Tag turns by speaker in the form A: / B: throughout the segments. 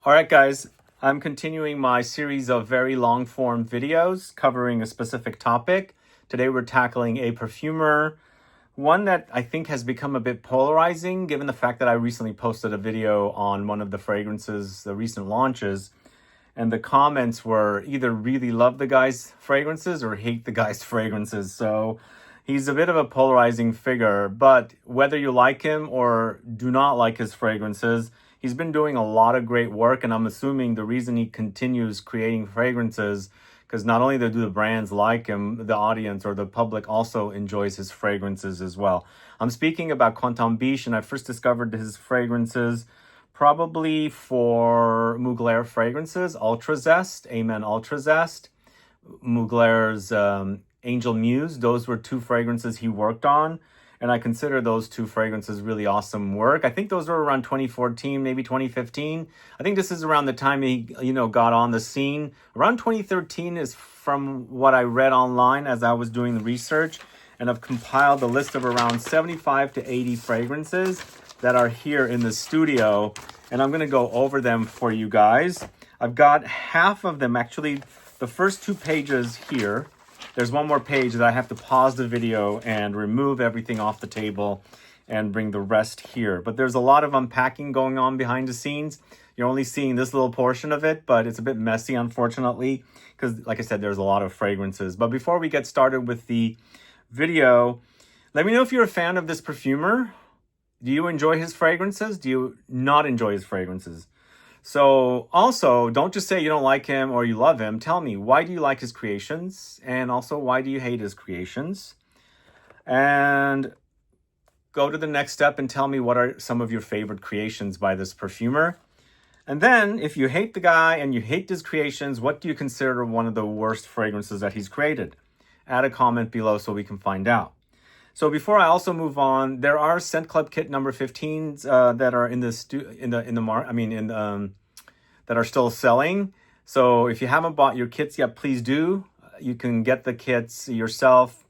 A: All right, guys, I'm continuing my series of very long form videos covering a specific topic. Today we're tackling a perfumer, one that I think has become a bit polarizing given the fact that I recently posted a video on one of the fragrances, the recent launches, and the comments were either really love the guy's fragrances or hate the guy's fragrances. So he's a bit of a polarizing figure, but whether you like him or do not like his fragrances, he's been doing a lot of great work, and I'm assuming the reason he continues creating fragrances, because not only do the brands like him, the audience or the public also enjoys his fragrances as well. I'm speaking about Quentin Bisch, and I first discovered his fragrances probably for Mugler fragrances, Ultra Zest, Amen Ultra Zest, Mugler's Angel Muse. Those were two fragrances he worked on, and I consider those two fragrances really awesome work. I think those were around 2014, maybe 2015. I think this is around the time he, got on the scene. Around 2013 is from what I read online as I was doing the research, and I've compiled a list of around 75 to 80 fragrances that are here in the studio, and I'm going to go over them for you guys. I've got half of them, actually, the first 2 pages here. There's one more page that I have to pause the video and remove everything off the table and bring the rest here. But there's a lot of unpacking going on behind the scenes. You're only seeing this little portion of it, but it's a bit messy, unfortunately, because, like I said, there's a lot of fragrances. But before we get started with the video, let me know if you're a fan of this perfumer. Do you enjoy his fragrances? Do you not enjoy his fragrances? So also, don't just say you don't like him or you love him. Tell me, why do you like his creations? And also, why do you hate his creations? And go to the next step and tell me what are some of your favorite creations by this perfumer. And then, if you hate the guy and you hate his creations, what do you consider one of the worst fragrances that he's created? Add a comment below so we can find out. So before I also move on, there are Scent Club Kit number 15s that are that are still selling. So if you haven't bought your kits yet, please do. You can get the kits yourself.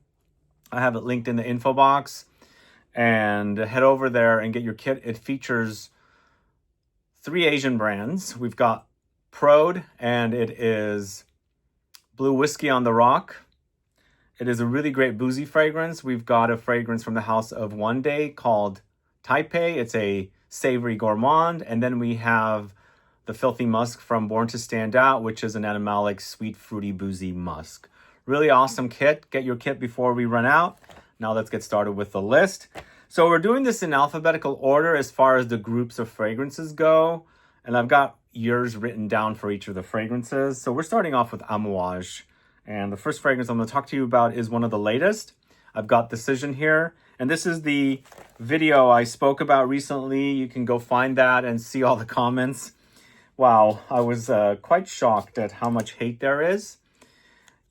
A: I have it linked in the info box, and head over there and get your kit. It features 3 Asian brands. We've got Prode, and it is Blue Whiskey on the Rock. It is a really great boozy fragrance. We've got a fragrance from the house of One Day called Taipei. It's a savory gourmand. And then we have the Filthy Musk from Born to Stand Out, which is an animalic, sweet, fruity, boozy musk. Really awesome kit. Get your kit before we run out. Now let's get started with the list. So we're doing this in alphabetical order as far as the groups of fragrances go. And I've got yours written down for each of the fragrances. So we're starting off with AMOUAGE. And the first fragrance I'm going to talk to you about is one of the latest. I've got Decision here. And this is the video I spoke about recently. You can go find that and see all the comments. Wow, I was quite shocked at how much hate there is.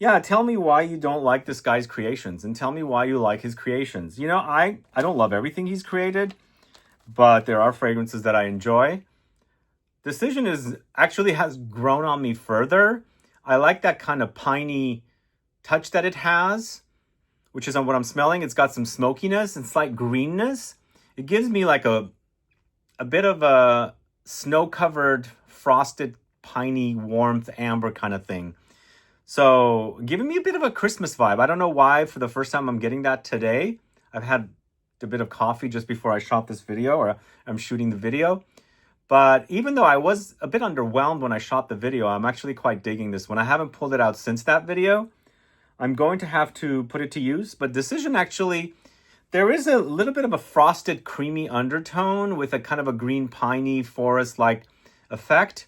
A: Yeah, tell me why you don't like this guy's creations. And tell me why you like his creations. You know, I don't love everything he's created, but there are fragrances that I enjoy. Decision has grown on me further. I like that kind of piney touch that it has, which is what I'm smelling. It's got some smokiness and slight greenness. It gives me like a bit of a snow-covered, frosted, piney, warmth, amber kind of thing. So giving me a bit of a Christmas vibe. I don't know why for the first time I'm getting that today. I've had a bit of coffee just before I shot this video, or I'm shooting the video. But even though I was a bit underwhelmed when I shot the video, I'm actually quite digging this one. I haven't pulled it out since that video. I'm going to have to put it to use. But Decision actually, there is a little bit of a frosted, creamy undertone with a kind of a green, piney, forest-like effect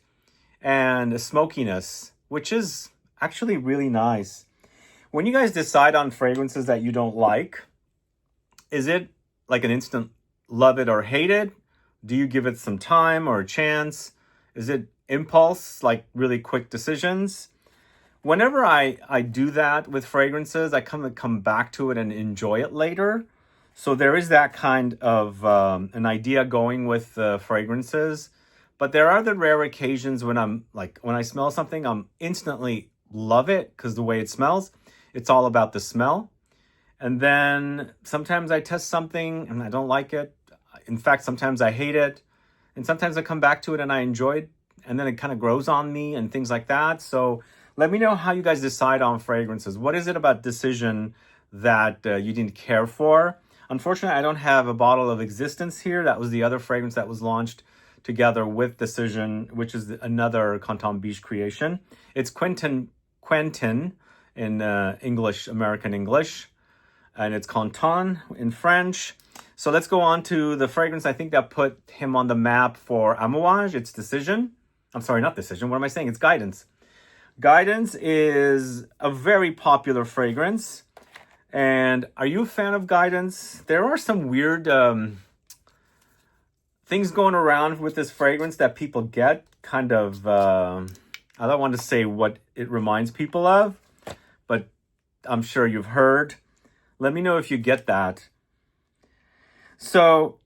A: and a smokiness, which is actually really nice. When you guys decide on fragrances that you don't like, is it like an instant love it or hate it? Do you give it some time or a chance? Is it impulse, like really quick decisions? Whenever I do that with fragrances, I come back to it and enjoy it later. So there is that kind of an idea going with fragrances. But there are the rare occasions when when I smell something, I'm instantly love it because the way it smells. It's all about the smell. And then sometimes I test something and I don't like it. In fact, sometimes I hate it. And sometimes I come back to it and I enjoy it and then it kind of grows on me and things like that. So let me know how you guys decide on fragrances. What is it about Decision that you didn't care for? Unfortunately, I don't have a bottle of Existence here. That was the other fragrance that was launched together with Decision, which is another Quentin Bisch creation. It's Quentin in English, American English, and it's Quentin in French. So let's go on to the fragrance I think that put him on the map for AMOUAGE. It's Decision. I'm sorry, not Decision. What am I saying? It's Guidance. Guidance is a very popular fragrance. And are you a fan of Guidance? There are some weird things going around with this fragrance that people get. Kind of, I don't want to say what it reminds people of, but I'm sure you've heard. Let me know if you get that. So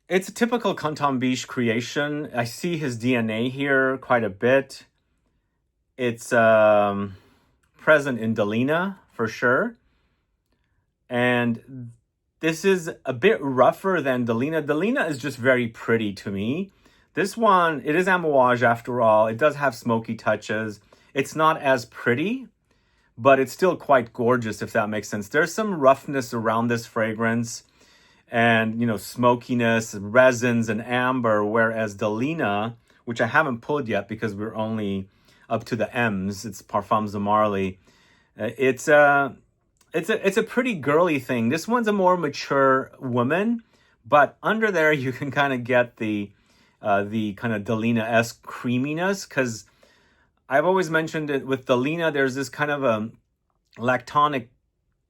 A: it's a typical Quentin Bisch creation. I see his DNA here quite a bit. It's present in Delina for sure. And this is a bit rougher than Delina. Delina is just very pretty to me. This one, it is AMOUAGE after all. It does have smoky touches. It's not as pretty, but it's still quite gorgeous, if that makes sense. There's some roughness around this fragrance and, you know, smokiness, resins, and amber, whereas Delina, which I haven't pulled yet because we're only up to the M's, it's Parfums de Marly. It's a pretty girly thing. This one's a more mature woman, but under there you can kind of get the kind of Delina-esque creaminess, because I've always mentioned it with Delina, there's this kind of a lactonic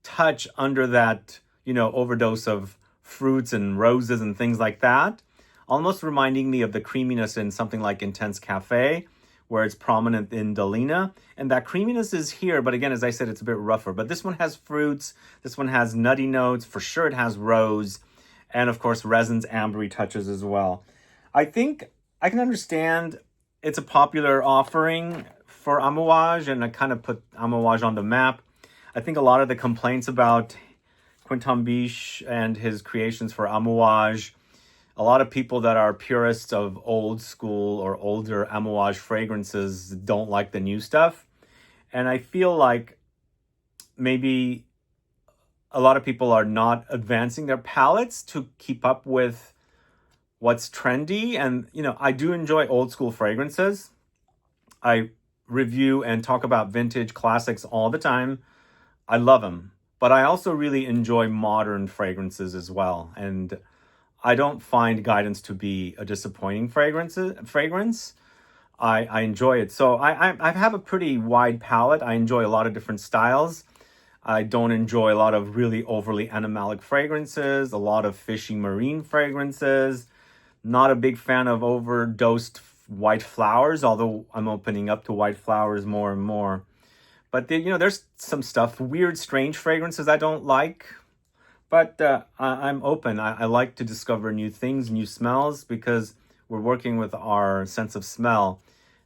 A: touch under that, you know, overdose of fruits and roses and things like that, almost reminding me of the creaminess in something like Intense Cafe, where it's prominent in Delina. And that creaminess is here, but again, as I said, it's a bit rougher. But this one has fruits, this one has nutty notes, for sure it has rose, and of course resins, ambery touches as well. I think I can understand it's a popular offering for AMOUAGE, and I kind of put AMOUAGE on the map. I think a lot of the complaints about Quentin Bisch and his creations for AMOUAGE, a lot of people that are purists of old school or older AMOUAGE fragrances don't like the new stuff. And I feel like maybe a lot of people are not advancing their palettes to keep up with what's trendy. And, you know, I do enjoy old school fragrances. I review and talk about vintage classics all the time. I love them. But I also really enjoy modern fragrances as well. And I don't find Guidance to be a disappointing fragrance. I enjoy it. So I have a pretty wide palette. I enjoy a lot of different styles. I don't enjoy a lot of really overly animalic fragrances, a lot of fishy marine fragrances. Not a big fan of overdosed white flowers, although I'm opening up to white flowers more and more. But you know, there's some stuff, weird, strange fragrances I don't like. But I'm open. I like to discover new things, new smells, because we're working with our sense of smell.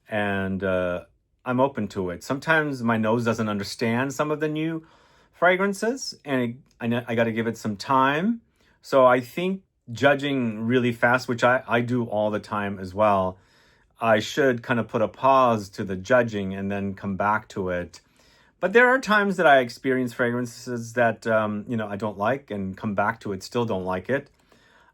A: And I'm open to it. Sometimes my nose doesn't understand some of the new fragrances, and I got to give it some time. So I think judging really fast, which I do all the time as well, I should kind of put a pause to the judging and then come back to it. But there are times that I experience fragrances that, you know, I don't like and come back to it, still don't like it.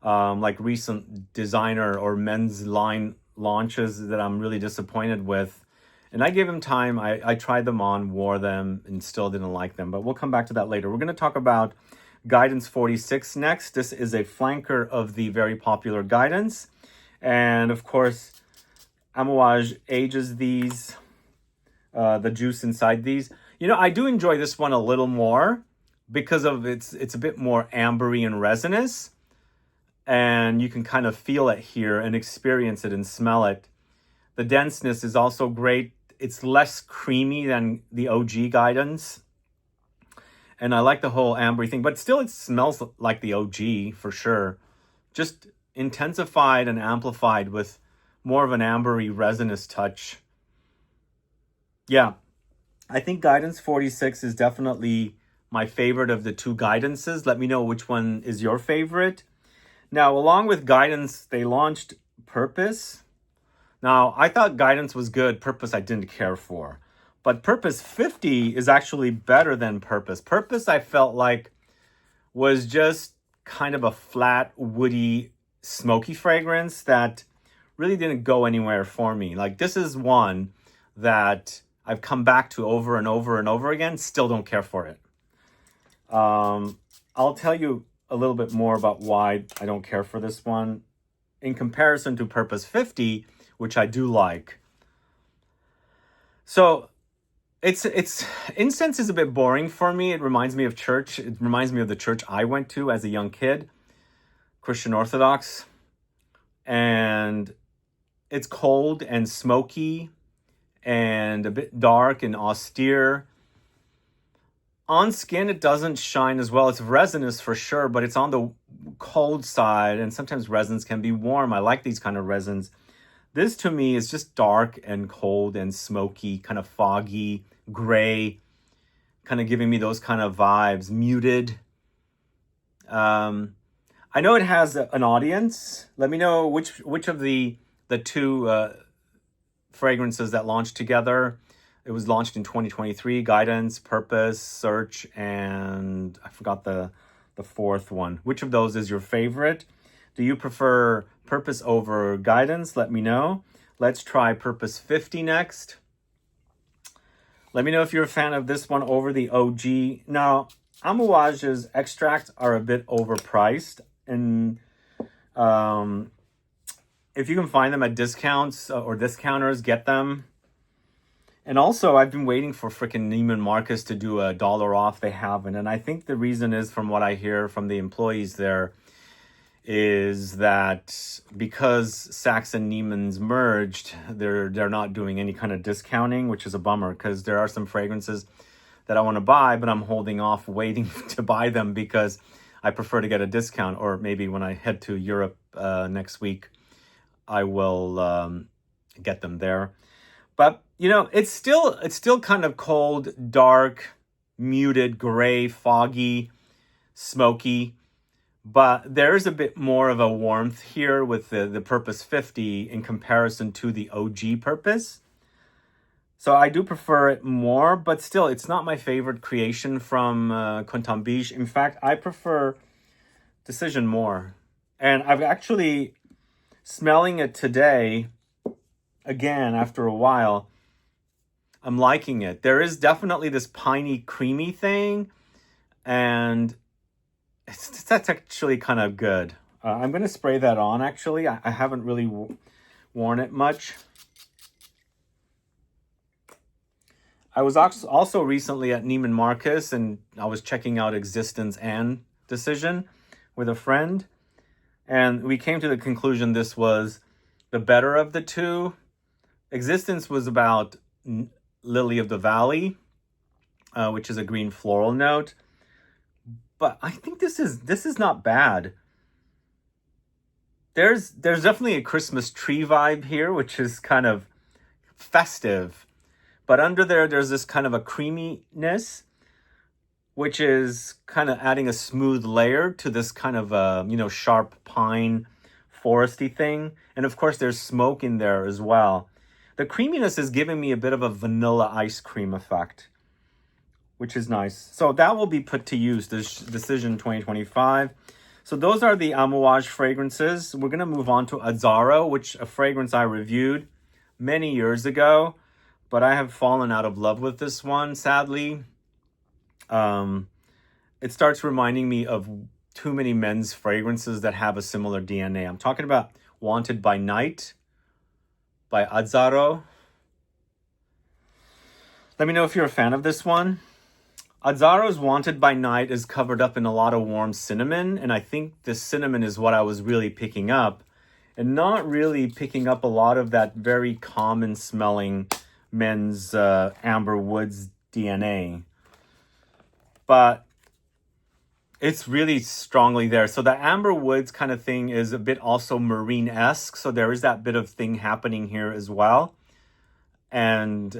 A: Like recent designer or men's line launches that I'm really disappointed with. And I gave them time. I tried them on, wore them, and still didn't like them. But we'll come back to that later. We're going to talk about Guidance 46 next. This is a flanker of the very popular Guidance. And of course, AMOUAGE ages these, the juice inside these. You know, I do enjoy this one a little more because of it's a bit more ambery and resinous. And you can kind of feel it here and experience it and smell it. The denseness is also great. It's less creamy than the OG Guidance. And I like the whole ambery thing, but still it smells like the OG for sure. Just intensified and amplified with more of an ambery resinous touch. Yeah, I think Guidance 46 is definitely my favorite of the two Guidances. Let me know which one is your favorite. Now, along with Guidance, they launched Purpose. Now, I thought Guidance was good. Purpose I didn't care for. But Purpose 50 is actually better than Purpose. Purpose I felt like was just kind of a flat, woody, smoky fragrance that really didn't go anywhere for me. Like, this is one that I've come back to over and over and over again. Still don't care for it. I'll tell you a little bit more about why I don't care for this one in comparison to Purpose 50, which I do like. So it's incense is a bit boring for me. It reminds me of church. It reminds me of the church I went to as a young kid, Christian Orthodox. And it's cold and smoky and a bit dark and austere. On skin, it doesn't shine as well. It's resinous for sure, but it's on the cold side, and sometimes resins can be warm. I like these kind of resins. This, to me, is just dark and cold and smoky, kind of foggy, gray, kind of giving me those kind of vibes, muted. I know it has an audience. Let me know which of the two fragrances that launched together. It was launched in 2023, Guidance, Purpose, Search, and I forgot the fourth one. Which of those is your favorite? Do you prefer Purpose over Guidance? Let me know. Let's try Purpose 50 next. Let me know if you're a fan of this one over the OG. Now, AMOUAGE's extracts are a bit overpriced. And if you can find them at discounts or discounters, get them. And also, I've been waiting for frickin' Neiman Marcus to do $1 off. They haven't. And I think the reason is, from what I hear from the employees there, is that because Saks and Neiman's merged, they're not doing any kind of discounting, which is a bummer, because there are some fragrances that I want to buy, but I'm holding off waiting to buy them because I prefer to get a discount. Or maybe when I head to Europe next week, I will get them there. But, you know, it's still kind of cold, dark, muted, gray, foggy, smoky. But there's a bit more of a warmth here with the Purpose 50 in comparison to the OG Purpose. So I do prefer it more, but still, it's not my favorite creation from Quentin Bisch. In fact, I prefer Decision more. And I've actually, smelling it today, again, after a while, I'm liking it. There is definitely this piney, creamy thing, and that's actually kind of good. I'm going to spray that on, actually. I haven't really worn it much. I was also recently at Neiman Marcus, and I was checking out Existence and Decision with a friend, and we came to the conclusion this was the better of the two. Existence was about Lily of the Valley, which is a green floral note. But I think this is not bad. There's definitely a Christmas tree vibe here, which is kind of festive. But under there's this kind of a creaminess, which is kind of adding a smooth layer to this kind of sharp pine foresty thing. And of course there's smoke in there as well. The creaminess is giving me a bit of a vanilla ice cream effect, which is nice. So that will be put to use, this Decision 2025. So those are the AMOUAGE fragrances. We're going to move on to AZZARO, which a fragrance I reviewed many years ago, but I have fallen out of love with this one, sadly. It starts reminding me of too many men's fragrances that have a similar DNA. I'm talking about Wanted by Night by AZZARO. Let me know if you're a fan of this one. AZZARO's Wanted by Night is covered up in a lot of warm cinnamon, and I think the cinnamon is what I was really picking up, and not really picking up a lot of that very common smelling men's amber woods DNA. But it's really strongly there. So the amber woods kind of thing is a bit also marine-esque, so there is that bit of thing happening here as well. And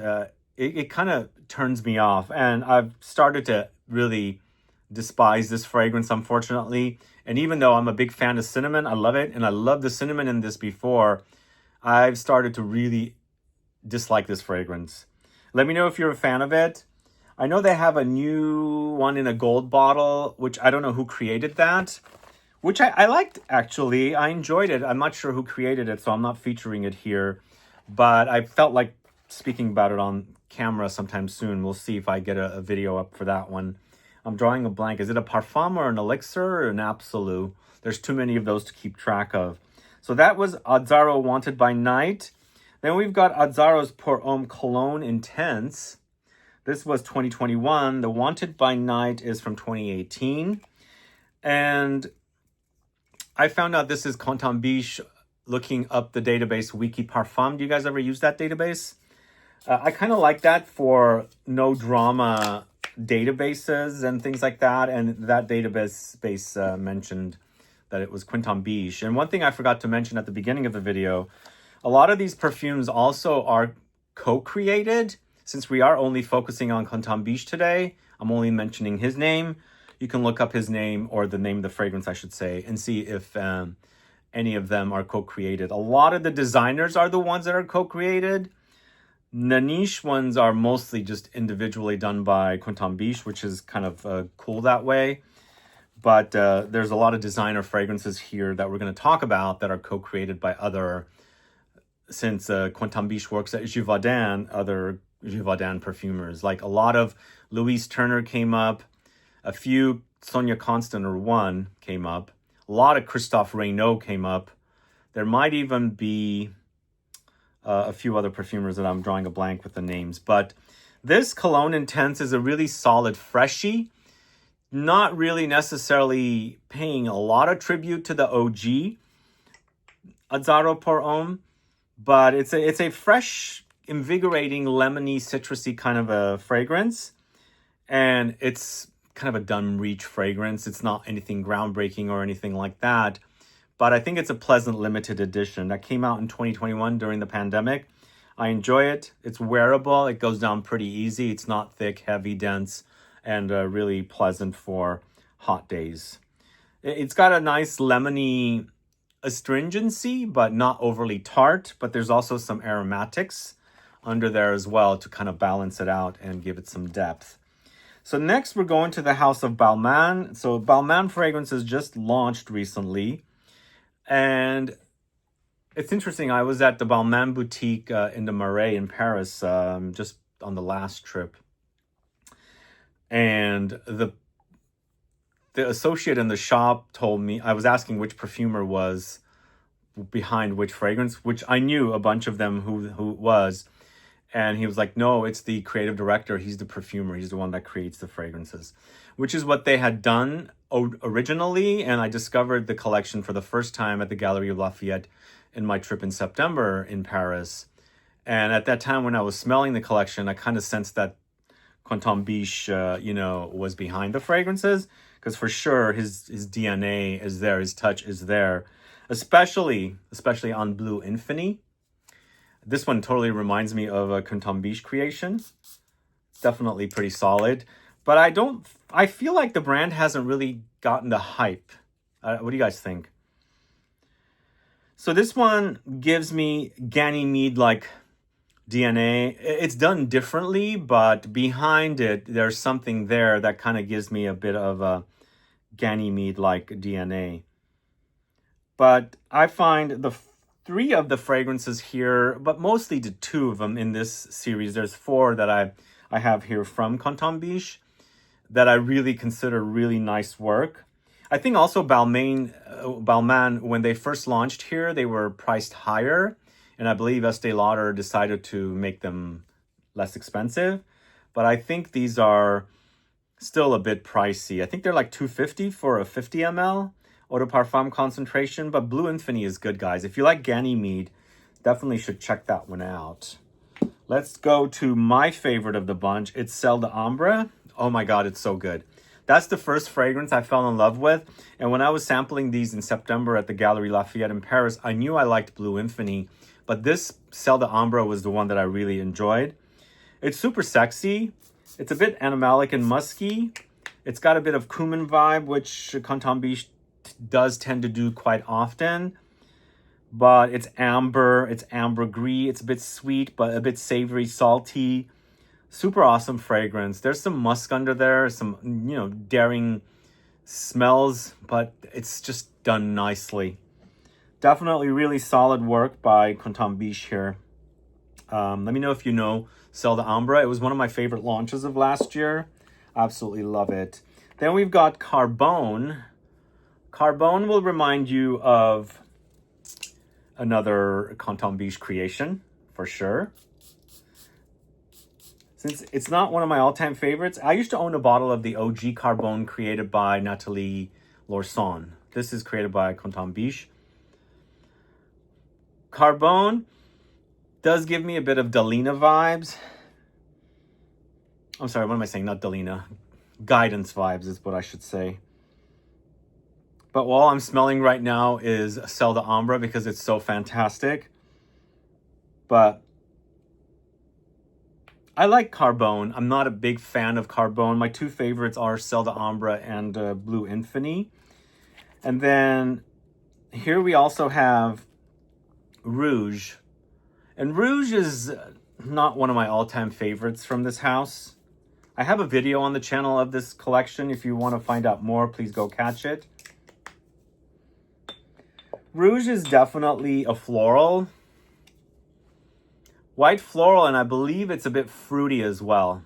A: it kind of turns me off. And I've started to really despise this fragrance, unfortunately. And even though I'm a big fan of cinnamon, I love it. And I love the cinnamon in this before, I've started to really dislike this fragrance. Let me know if you're a fan of it. I know they have a new one in a gold bottle, which I don't know who created that, which I liked, actually. I enjoyed it. I'm not sure who created it, so I'm not featuring it here. But I felt like speaking about it on camera sometime soon. We'll see if I get a video up for that one. I'm drawing a blank. Is it a Parfum or an Elixir or an Absolu? There's too many of those to keep track of. So that was AZZARO Wanted by Night. Then we've got AZZARO's Pour Homme Cologne Intense. This was 2021. The Wanted by Night is from 2018. And I found out this is Quentin Bisch looking up the database Wiki Parfum. Do you guys ever use that database? I kind of like that for no drama databases and things like that. And that database mentioned that it was Quentin Bisch. And one thing I forgot to mention at the beginning of the video, a lot of these perfumes also are co-created. Since we are only focusing on Quentin Bisch today, I'm only mentioning his name. You can look up his name, or the name of the fragrance, I should say, and see if any of them are co-created. A lot of the designers are the ones that are co-created. The niche ones are mostly just individually done by Quentin Bisch, which is kind of cool that way. But there's a lot of designer fragrances here that we're going to talk about that are co-created by other, since Quentin Bisch works at Givaudan, other Givaudan perfumers. Like a lot of Louise Turner came up, a few Sonia Constant or one came up, a lot of Christophe Reynaud came up. There might even be a few other perfumers that I'm drawing a blank with the names. But this Cologne Intense is a really solid freshie. Not really necessarily paying a lot of tribute to the OG AZZARO Pour Homme, but it's a fresh, invigorating, lemony, citrusy kind of a fragrance. And it's kind of a done reach fragrance. It's not anything groundbreaking or anything like that. But I think it's a pleasant limited edition that came out in 2021 during the pandemic. I enjoy it. It's wearable. It goes down pretty easy. It's not thick, heavy, dense, and really pleasant for hot days. It's got a nice lemony astringency, but not overly tart. But there's also some aromatics under there as well to kind of balance it out and give it some depth. So next we're going to the house of BALMAIN. So BALMAIN fragrances just launched recently. And it's interesting. I was at the BALMAIN boutique in the MYRRH in Paris just on the last trip. And the associate in the shop told me, I was asking which perfumer was behind which fragrance, which I knew a bunch of them who it was. And he was like, no, it's the creative director. He's the perfumer. He's the one that creates the fragrances, which is what they had done originally. And I discovered the collection for the first time at the Galerie Lafayette in my trip in September in Paris. And at that time, when I was smelling the collection, I kind of sensed that Quentin Bisch, was behind the fragrances, because for sure his DNA is there, his touch is there, especially on BLEU INFINI. This one totally reminds me of a Quentin Bisch creation. Definitely pretty solid. But I feel like the brand hasn't really gotten the hype. What do you guys think? So this one gives me Ganymede-like DNA. It's done differently, but behind it, there's something there that kind of gives me a bit of a Ganymede-like DNA. But I find the three of the fragrances here, but mostly the two of them in this series. There's four that I have here from Quentin Bisch that I really consider really nice work. I think also Balmain, when they first launched here, they were priced higher. And I believe Estee Lauder decided to make them less expensive. But I think these are still a bit pricey. I think they're like $250 for a 50 ml eau de parfum concentration. But BLEU INFINI is good, guys. If you like Ganymede, definitely should check that one out. Let's go to my favorite of the bunch. It's Celle d'Ambre. Oh my God, it's so good. That's the first fragrance I fell in love with. And when I was sampling these in September at the Galerie Lafayette in Paris, I knew I liked BLEU INFINI. But this Celle d'Ambre was the one that I really enjoyed. It's super sexy. It's a bit animalic and musky. It's got a bit of cumin vibe, which Quentin Bisch does tend to do quite often. but it's amber, it's ambergris, it's a bit sweet, but a bit savory, salty. Super awesome fragrance. There's some musk under there, some, you know, daring smells, but it's just done nicely. Definitely really solid work by Quentin Bisch here. Let me know if you know Celle d'Ambre. It was one of my favorite launches of last year. Absolutely love it. Then we've got Carbone. Carbone will remind you of another Quentin Bisch creation, for sure. Since it's not one of my all-time favorites, I used to own a bottle of the OG Carbone created by Nathalie Lorson. This is created by Quentin Bisch. Carbone does give me a bit of Delina vibes. I'm sorry, what am I saying? Not Delina. Guidance vibes is what I should say. But all I'm smelling right now is Celle d'Ambre because it's so fantastic. But I like Carbone. I'm not a big fan of Carbone. My two favorites are Celle d'Ambre and BLEU INFINI. And then here we also have Rouge. And Rouge is not one of my all-time favorites from this house. I have a video on the channel of this collection. If you want to find out more, please go catch it. Rouge is definitely a floral. White floral, and I believe it's a bit fruity as well.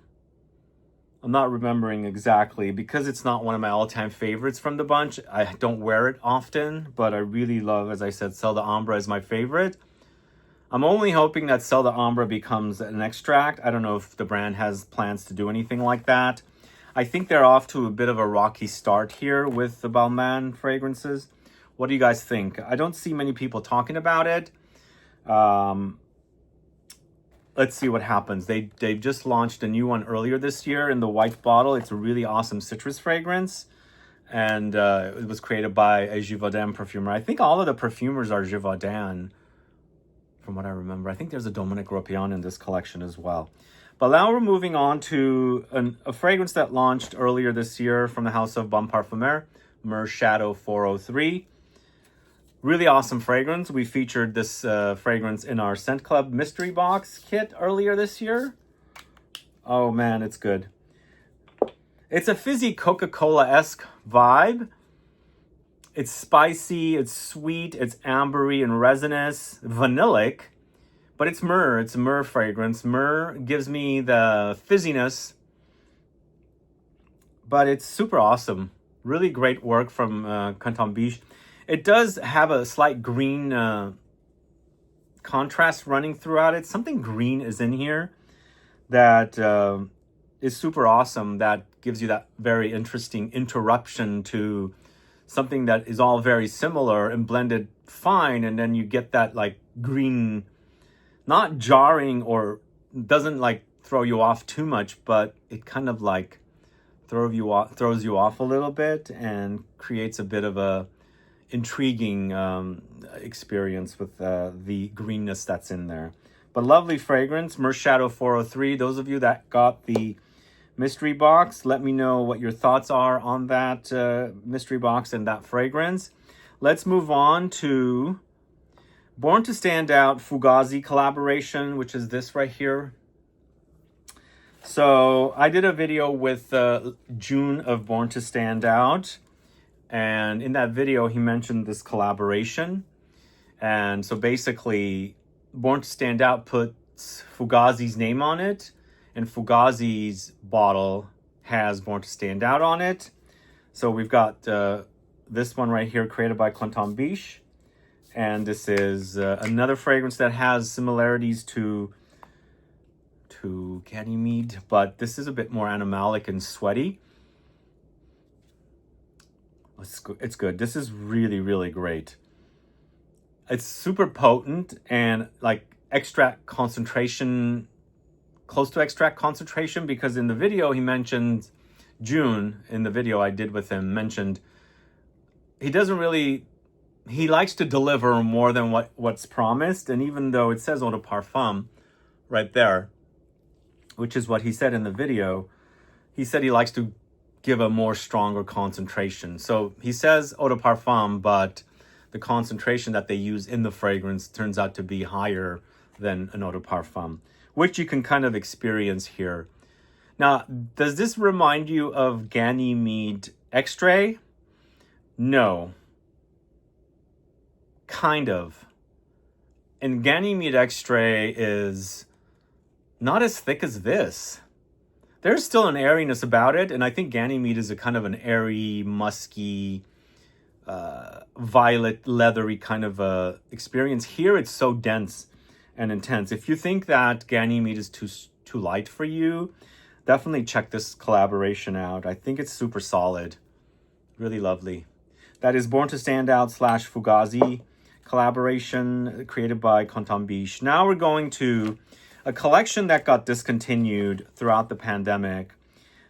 A: I'm not remembering exactly because it's not one of my all-time favorites from the bunch. I don't wear it often, but I really love, as I said, Celle d'Ambre is my favorite. I'm only hoping that Celle d'Ambre becomes an extract. I don't know if the brand has plans to do anything like that. I think they're off to a bit of a rocky start here with the Balmain fragrances. What do you guys think? I don't see many people talking about it. Let's see what happens. They've just launched a new one earlier this year in the white bottle. It's a really awesome citrus fragrance. And it was created by a Givaudan perfumer. I think all of the perfumers are Givaudan, from what I remember. I think there's a Dominique Ropion in this collection as well. But now we're moving on to a fragrance that launched earlier this year from the house of PARFUMEUR, MYRRH Shadow 403. Really awesome fragrance. We featured this fragrance in our Scent Club mystery box kit earlier this year. Oh man, it's good. It's a fizzy Coca-Cola-esque vibe. It's spicy, it's sweet, it's ambery and resinous, vanillic, but it's myrrh. It's a myrrh fragrance. Myrrh gives me the fizziness, but it's super awesome. Really great work from Quentin Bisch. It does have a slight green contrast running throughout it. Something green is in here that is super awesome. That gives you that very interesting interruption to something that is all very similar and blended fine. And then you get that like green, not jarring or doesn't like throw you off too much, but it kind of like throws you off a little bit and creates a bit of a intriguing experience with the greenness that's in there. But lovely fragrance, MYRRH Shadow 403. Those of you that got the mystery box, let me know what your thoughts are on that mystery box and that fragrance. Let's move on to Born to Stand Out FUGAZZI collaboration, which is this right here. So I did a video with June of Born to Stand Out, and in that video he mentioned this collaboration. And so basically Born to Stand Out puts FUGAZZI's name on it, and FUGAZZI's bottle has Born to Stand Out on it. So we've got this one right here created by Quentin Bisch. And this is another fragrance that has similarities to Ganymede, but this is a bit more animalic and sweaty. It's good. This is really, really great. It's super potent and like extract concentration, close to extract concentration, because in the video he mentioned, June, in the video I did with him, mentioned he doesn't really, he likes to deliver more than what's promised. And even though it says eau de parfum right there, which is what he said in the video, he said he likes to give a more stronger concentration. So he says eau de parfum, but the concentration that they use in the fragrance turns out to be higher than an eau de parfum, which you can kind of experience here. Now, does this remind you of Ganymede Extrait? No. Kind of. And Ganymede Extrait is not as thick as this. There's still an airiness about it, and I think Ganymede is a kind of an airy, musky, violet, leathery kind of experience. Here, it's so dense and intense. If you think that Ganymede is too light for you, definitely check this collaboration out. I think it's super solid. Really lovely. That is Born to Stand Out / FUGAZZI collaboration created by Quentin Bisch. Now we're going to a collection that got discontinued throughout the pandemic.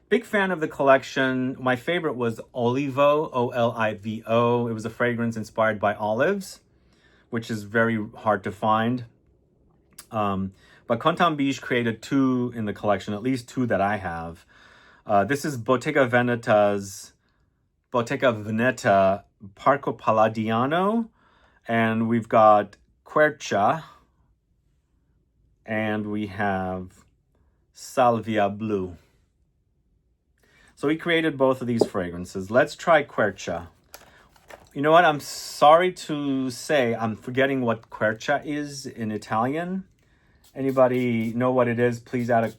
A: Big fan of the collection. My favorite was Olivo, O-L-I-V-O. It was a fragrance inspired by olives, which is very hard to find. But Quentin Bisch created 2 in the collection, at least 2 that I have. This is Bottega Veneta's Bottega Veneta Parco Palladiano. And we've got QUERCIA. And we have Salvia BLEU. So he created both of these fragrances. Let's try QUERCIA. You know what? I'm sorry to say I'm forgetting what QUERCIA is in Italian. Anybody know what it is? Please add a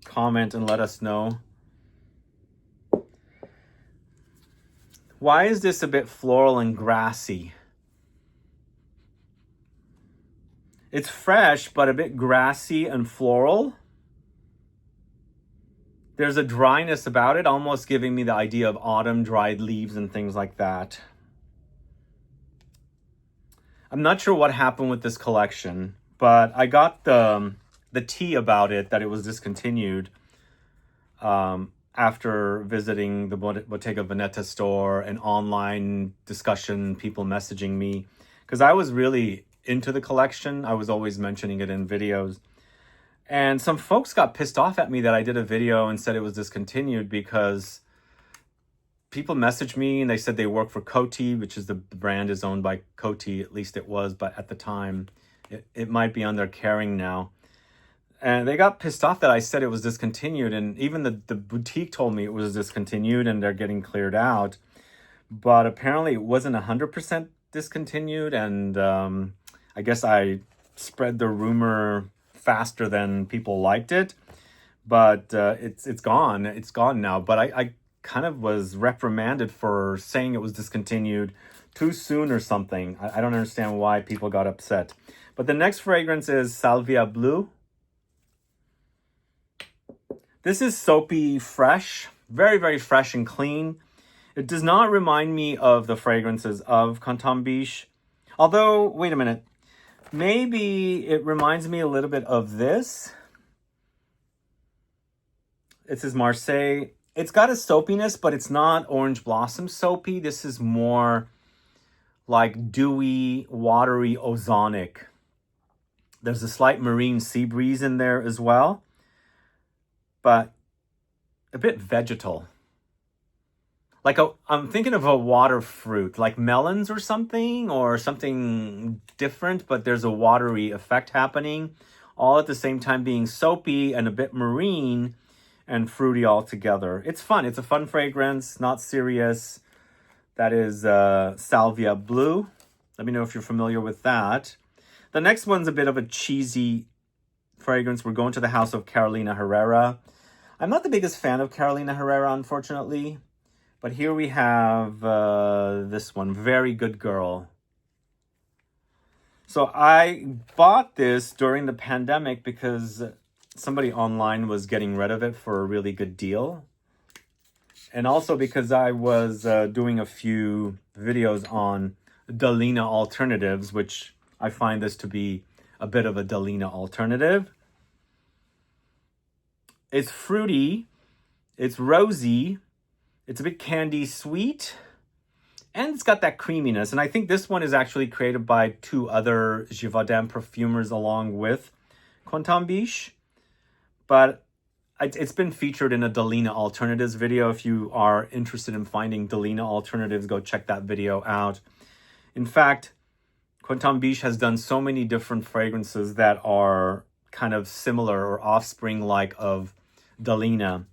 A: comment and let us know. Why is this a bit floral and grassy? It's fresh, but a bit grassy and floral. There's a dryness about it, almost giving me the idea of autumn, dried leaves and things like that. I'm not sure what happened with this collection, but I got the tea about it that it was discontinued after visiting the Bottega Veneta store, and online discussion, people messaging me, because I was really into the collection. I was always mentioning it in videos. And some folks got pissed off at me that I did a video and said it was discontinued, because people messaged me and they said they work for Coty, which is the brand is owned by Coty, at least it was, but at the time, it might be under Kering now. And they got pissed off that I said it was discontinued, and even the boutique told me it was discontinued and they're getting cleared out. But apparently it wasn't 100% discontinued, and I guess I spread the rumor faster than people liked it. But it's gone. It's gone now. But I kind of was reprimanded for saying it was discontinued too soon or something. I don't understand why people got upset. But the next fragrance is Salvia BLEU. This is soapy fresh, very, very fresh and clean. It does not remind me of the fragrances of Quentin Bisch. Although, wait a minute, maybe it reminds me a little bit of this. This is Marseille. It's got a soapiness, but it's not orange blossom soapy. This is more like dewy, watery, ozonic. There's a slight marine sea breeze in there as well, but a bit vegetal. Like I'm thinking of a water fruit, like melons or something different, but there's a watery effect happening, all at the same time being soapy and a bit marine and fruity all together. It's fun. It's a fun fragrance, not serious. That is Salvia BLEU. Let me know if you're familiar with that. The next one's a bit of a cheesy fragrance. We're going to the house of Carolina Herrera. I'm not the biggest fan of Carolina Herrera, unfortunately. But here we have this one, Very Good Girl. So I bought this during the pandemic because somebody online was getting rid of it for a really good deal. And also because I was doing a few videos on Delina alternatives, which I find this to be a bit of a Delina alternative. It's fruity, it's rosy, it's a bit candy sweet, and it's got that creaminess. And I think this one is actually created by 2 other Givaudan perfumers along with Quentin Bisch. But it's been featured in a Delina alternatives video. If you are interested in finding Delina alternatives, go check that video out. In fact, Quentin Bisch has done so many different fragrances that are kind of similar or offspring-like of Dalina,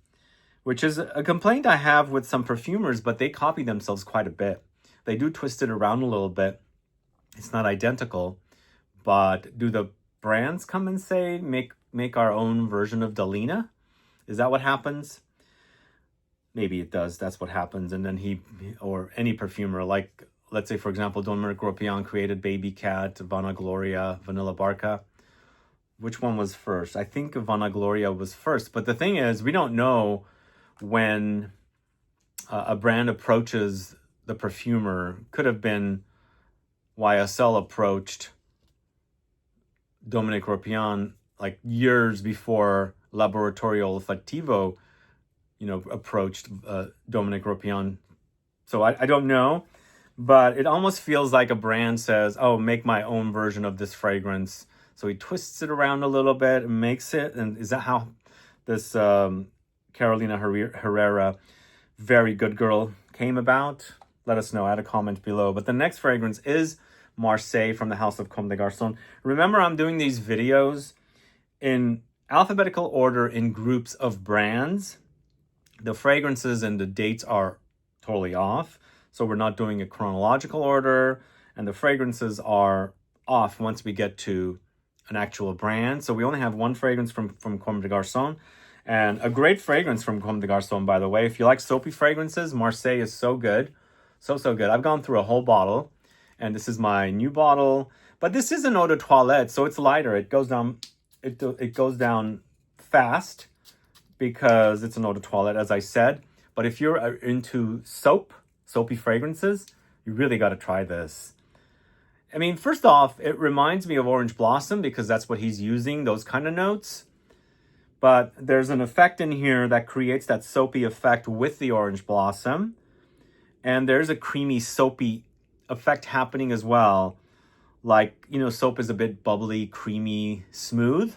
A: which is a complaint I have with some perfumers, but they copy themselves quite a bit. They do twist it around a little bit. It's not identical, but do the brands come and say, make our own version of Dalina? Is that what happens? Maybe it does. That's what happens. And then he, or any perfumer, like, let's say, for example, Dominic Gropion created Baby Cat, Vanagloria, Vanilla Barca. Which one was first? I think Vanagloria was first. But the thing is, we don't know when a brand approaches the perfumer. Could have been YSL approached Dominic Gropion like years before Laboratorio Olfattivo, approached Dominic Gropion. So I don't know, but it almost feels like a brand says, oh, make my own version of this fragrance. So he twists it around a little bit and makes it. And is that how this Carolina Herrera, Very Good Girl, came about? Let us know. Add a comment below. But the next fragrance is Marseille from the house of Comme des Garçons. Remember, I'm doing these videos in alphabetical order in groups of brands. The fragrances and the dates are totally off. So we're not doing a chronological order. And the fragrances are off once we get to an actual brand. So we only have one fragrance from Comme des Garçons. And a great fragrance from Comme des Garçons, by the way. If you like soapy fragrances, Marseille is so good. So good. I've gone through a whole bottle. And this is my new bottle. But this is an eau de toilette, so it's lighter. It goes down, it goes down fast because it's an eau de toilette, as I said. But if you're into soapy fragrances, you really got to try this. I mean, first off, it reminds me of Orange Blossom because that's what he's using, those kind of notes. But there's an effect in here that creates that soapy effect with the Orange Blossom. And there's a creamy, soapy effect happening as well. Like, soap is a bit bubbly, creamy, smooth.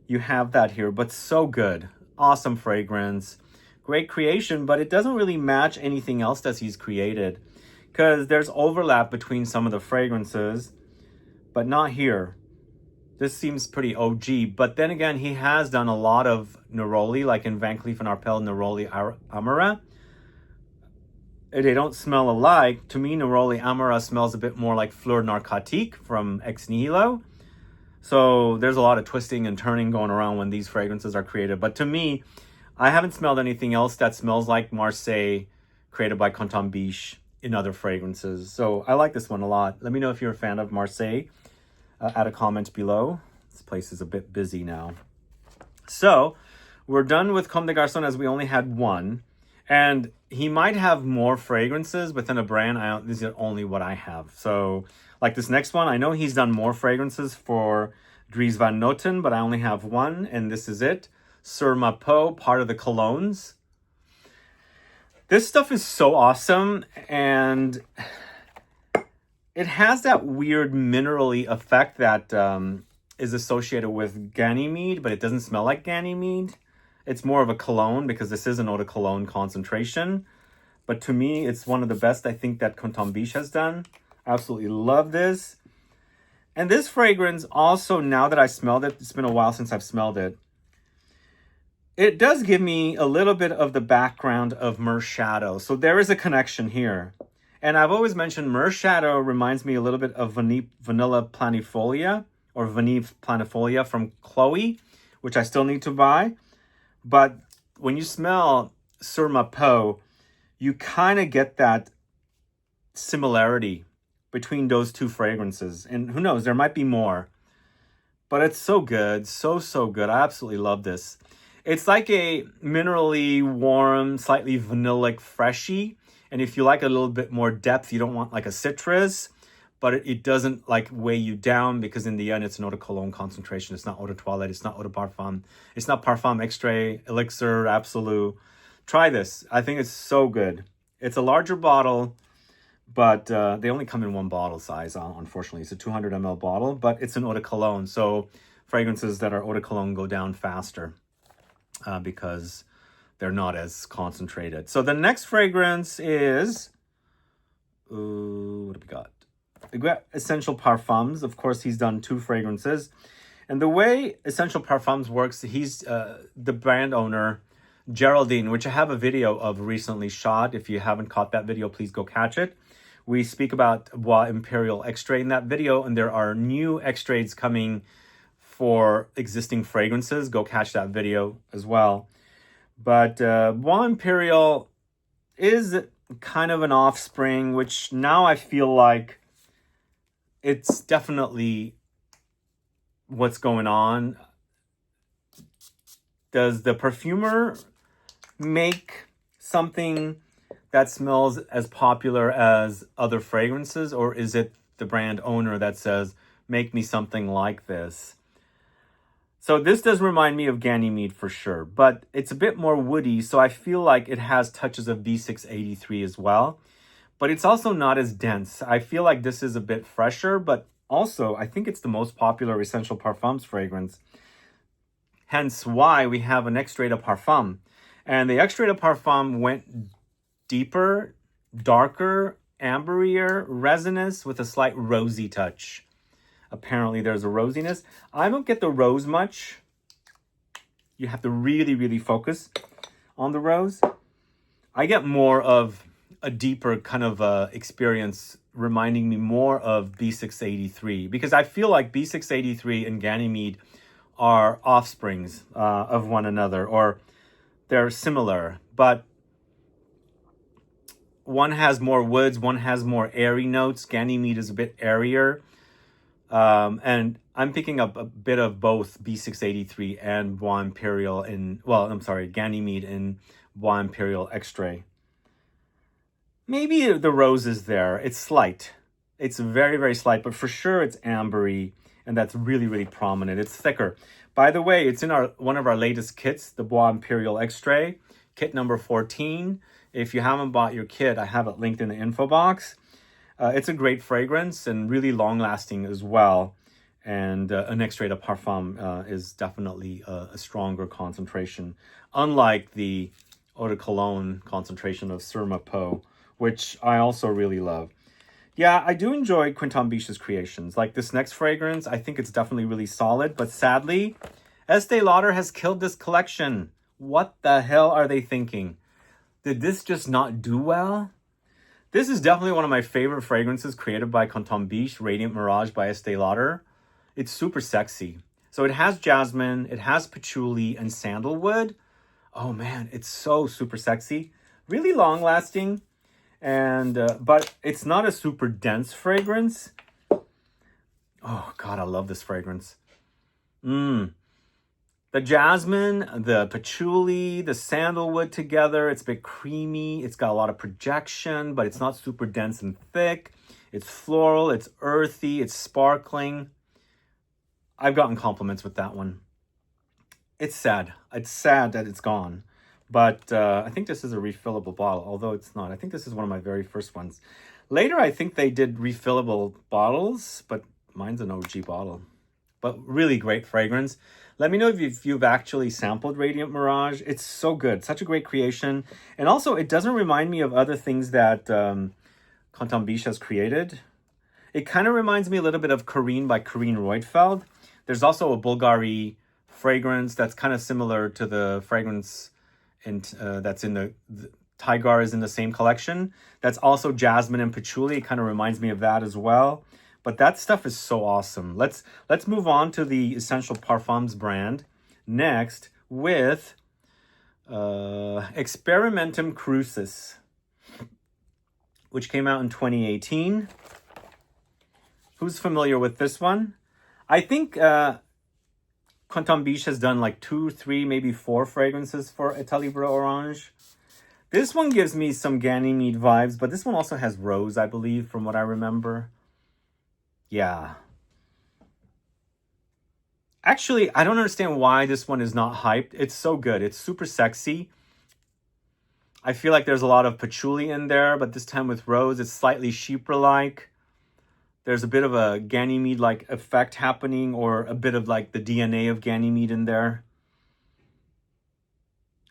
A: You have that here, but so good. Awesome fragrance. Great creation, but it doesn't really match anything else that he's created because there's overlap between some of the fragrances, but not here. This seems pretty OG, but then again, he has done a lot of neroli, like in Van Cleef & Arpels Neroli Amara. They don't smell alike. To me, Neroli Amara smells a bit more like Fleur Narcotique from Ex Nihilo. So there's a lot of twisting and turning going around when these fragrances are created. But to me, I haven't smelled anything else that smells like Marseille created by Quentin Bisch in other fragrances. So I like this one a lot. Let me know if you're a fan of Marseille. Add a comment below. This place is a bit busy now. So we're done with Comme des Garçons as we only had one. And he might have more fragrances within a brand. These are only what I have. So like this next one, I know he's done more fragrances for Dries Van Noten, but I only have one. And this is it. Sur Ma Peau, part of the colognes. This stuff is so awesome. And it has that weird minerally effect that is associated with Ganymede, but it doesn't smell like Ganymede. It's more of a cologne because this is an eau de cologne concentration. But to me, it's one of the best I think that Quentin Bisch has done. Absolutely love this. And this fragrance also, now that I smelled it, it's been a while since I've smelled it. It does give me a little bit of the background of MYRRH Shadow. So there is a connection here. And I've always mentioned MYRRH Shadow reminds me a little bit of Vanilla Planifolia or Vanille Planifolia from Chloe, which I still need to buy. But when you smell Sur Ma Peau, you kind of get that similarity between those two fragrances. And who knows, there might be more. But it's so good, so good. I absolutely love this. It's like a minerally warm, slightly vanillic freshy. And if you like a little bit more depth, you don't want like a citrus, but it doesn't like weigh you down because in the end, it's an eau de cologne concentration. It's not eau de toilette. It's not eau de parfum. It's not parfum extrait, elixir, absolute. Try this. I think it's so good. It's a larger bottle, but they only come in one bottle size, unfortunately. It's a 200 ml bottle, but it's an eau de cologne. So fragrances that are eau de cologne go down faster because they're not as concentrated. So the next fragrance is, what have we got? Essential Parfums. Of course, he's done 2 fragrances. And the way Essential Parfums works, he's the brand owner, Geraldine, which I have a video of recently shot. If you haven't caught that video, please go catch it. We speak about Bois Imperial Extrait in that video, and there are new extraits coming for existing fragrances. Go catch that video as well. But Bois Imperial is kind of an offspring, which now I feel like it's definitely what's going on. Does the perfumer make something that smells as popular as other fragrances, or is it the brand owner that says, make me something like this? So this does remind me of Ganymede for sure, but it's a bit more woody, so I feel like it has touches of B683 as well, but it's also not as dense. I feel like this is a bit fresher, but also I think it's the most popular Essential Parfums fragrance, hence why we have an Extrait de Parfum. And the Extrait de Parfum went deeper, darker, amberier, resinous with a slight rosy touch. Apparently there's a rosiness. I don't get the rose much. You have to really, really focus on the rose. I get more of a deeper kind of experience, reminding me more of B683, because I feel like B683 and Ganymede are offsprings of one another, or they're similar, but one has more woods, one has more airy notes. Ganymede is a bit airier. And I'm picking up a bit of both B683 and Bois Imperial Ganymede in Bois Imperial Extrait. Maybe the rose is there. It's slight. It's very, very slight, but for sure it's ambery, and that's really, really prominent. It's thicker. By the way, it's in one of our latest kits, the Bois Imperial Extrait, kit number 14. If you haven't bought your kit, I have it linked in the info box. It's a great fragrance and really long-lasting as well. And an Extrait de Parfum is definitely a stronger concentration, unlike the Eau de Cologne concentration of Sur Ma Peau, which I also really love. Yeah, I do enjoy Quentin Bisch's creations. Like this next fragrance, I think it's definitely really solid. But sadly, Estee Lauder has killed this collection. What the hell are they thinking? Did this just not do well? This is definitely one of my favorite fragrances created by Quentin Bisch, Radiant Mirage by Estee Lauder. It's super sexy. So it has jasmine, it has patchouli and sandalwood. Oh man, it's so super sexy. Really long lasting. And but it's not a super dense fragrance. Oh God, I love this fragrance. The jasmine, the patchouli, the sandalwood together, it's a bit creamy. It's got a lot of projection, but it's not super dense and thick. It's floral, it's earthy, it's sparkling. I've gotten compliments with that one. It's sad. It's sad that it's gone. But I think this is a refillable bottle, although it's not. I think this is one of my very first ones. Later, I think they did refillable bottles, but mine's an OG bottle. But really great fragrance. Let me know if you've actually sampled Radiant Mirage. It's so good. Such a great creation. And also, it doesn't remind me of other things that Quentin Bisch has created. It kind of reminds me a little bit of Karine by Karine Reutefeldt. There's also a Bulgari fragrance that's kind of similar to the fragrance that's in the Tigar is in the same collection. That's also jasmine and patchouli. It kind of reminds me of that as well. But that stuff is so awesome. Let's move on to the Essential Parfums brand next with Experimentum Crucis, which came out in 2018. Who's familiar with this one? I think Quentin Bisch has done like 2, 3, maybe 4 fragrances for Etat Libre Orange. This one gives me some Ganymede vibes, but this one also has rose, I believe, from what I remember. Yeah. Actually, I don't understand why this one is not hyped. It's so good. It's super sexy. I feel like there's a lot of patchouli in there, but this time with rose, it's slightly chypre-like. There's a bit of a Ganymede-like effect happening, or a bit of like the DNA of Ganymede in there.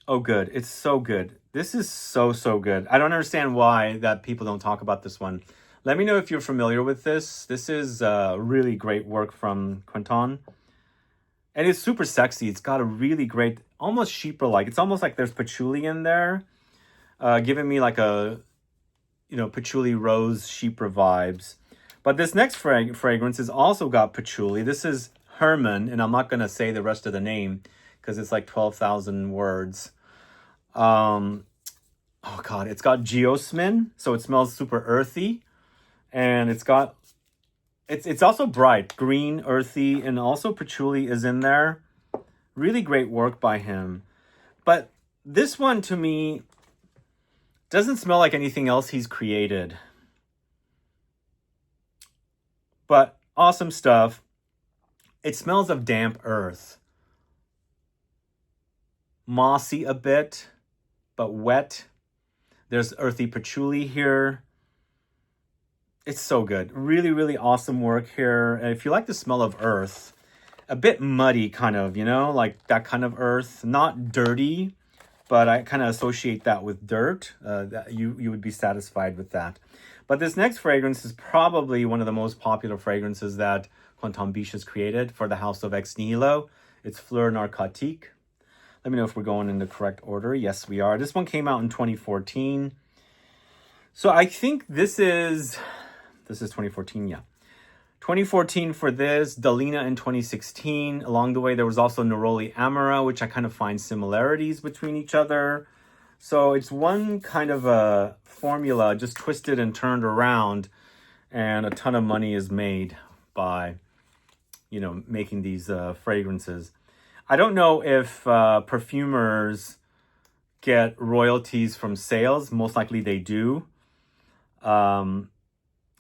A: Oh, good. It's so good. This is so, so good. I don't understand why that people don't talk about this one. Let me know if you're familiar with this. This is really great work from Quentin. And it's super sexy. It's got a really great, almost chypre-like. It's almost like there's patchouli in there, giving me like a, you know, patchouli rose chypre vibes. But this next fragrance has also got patchouli. This is HOMME, and I'm not going to say the rest of the name because it's like 12,000 words. Oh God, it's got geosmin, so it smells super earthy. And it's also bright, green, earthy, and also patchouli is in there. Really great work by him. But this one, to me, doesn't smell like anything else he's created. But awesome stuff. It smells of damp earth. Mossy a bit, but wet. There's earthy patchouli here. It's so good. Really, really awesome work here. And if you like the smell of earth, a bit muddy kind of, you know, like that kind of earth. Not dirty, but I kind of associate that with dirt. That you would be satisfied with that. But this next fragrance is probably one of the most popular fragrances that Quentin Bisch has created for the House of Ex Nihilo. It's Fleur Narcotique. Let me know if we're going in the correct order. Yes, we are. This one came out in 2014. So I think this is 2014, yeah. 2014 for this, Dalina in 2016. Along the way, there was also Neroli Amara, which I kind of find similarities between each other. So it's one kind of a formula just twisted and turned around, and a ton of money is made by, you know, making these fragrances. I don't know if perfumers get royalties from sales. Most likely they do.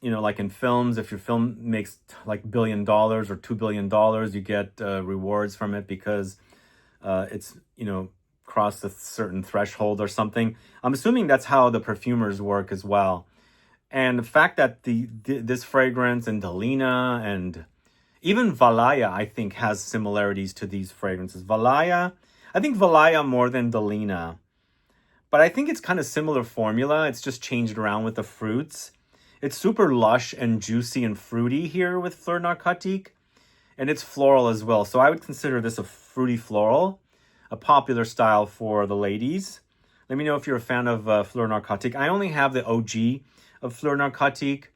A: You know, like in films, if your film makes like $1 billion or $2 billion, you get rewards from it because it's, you know, crossed a certain threshold or something. I'm assuming that's how the perfumers work as well. And the fact that this fragrance and Dalina and even Valaya, I think, has similarities to these fragrances. I think Valaya more than Dalina. But I think it's kind of similar formula. It's just changed around with the fruits. It's super lush and juicy and fruity here with Fleur Narcotique. And it's floral as well. So I would consider this a fruity floral, a popular style for the ladies. Let me know if you're a fan of Fleur Narcotique. I only have the OG of Fleur Narcotique.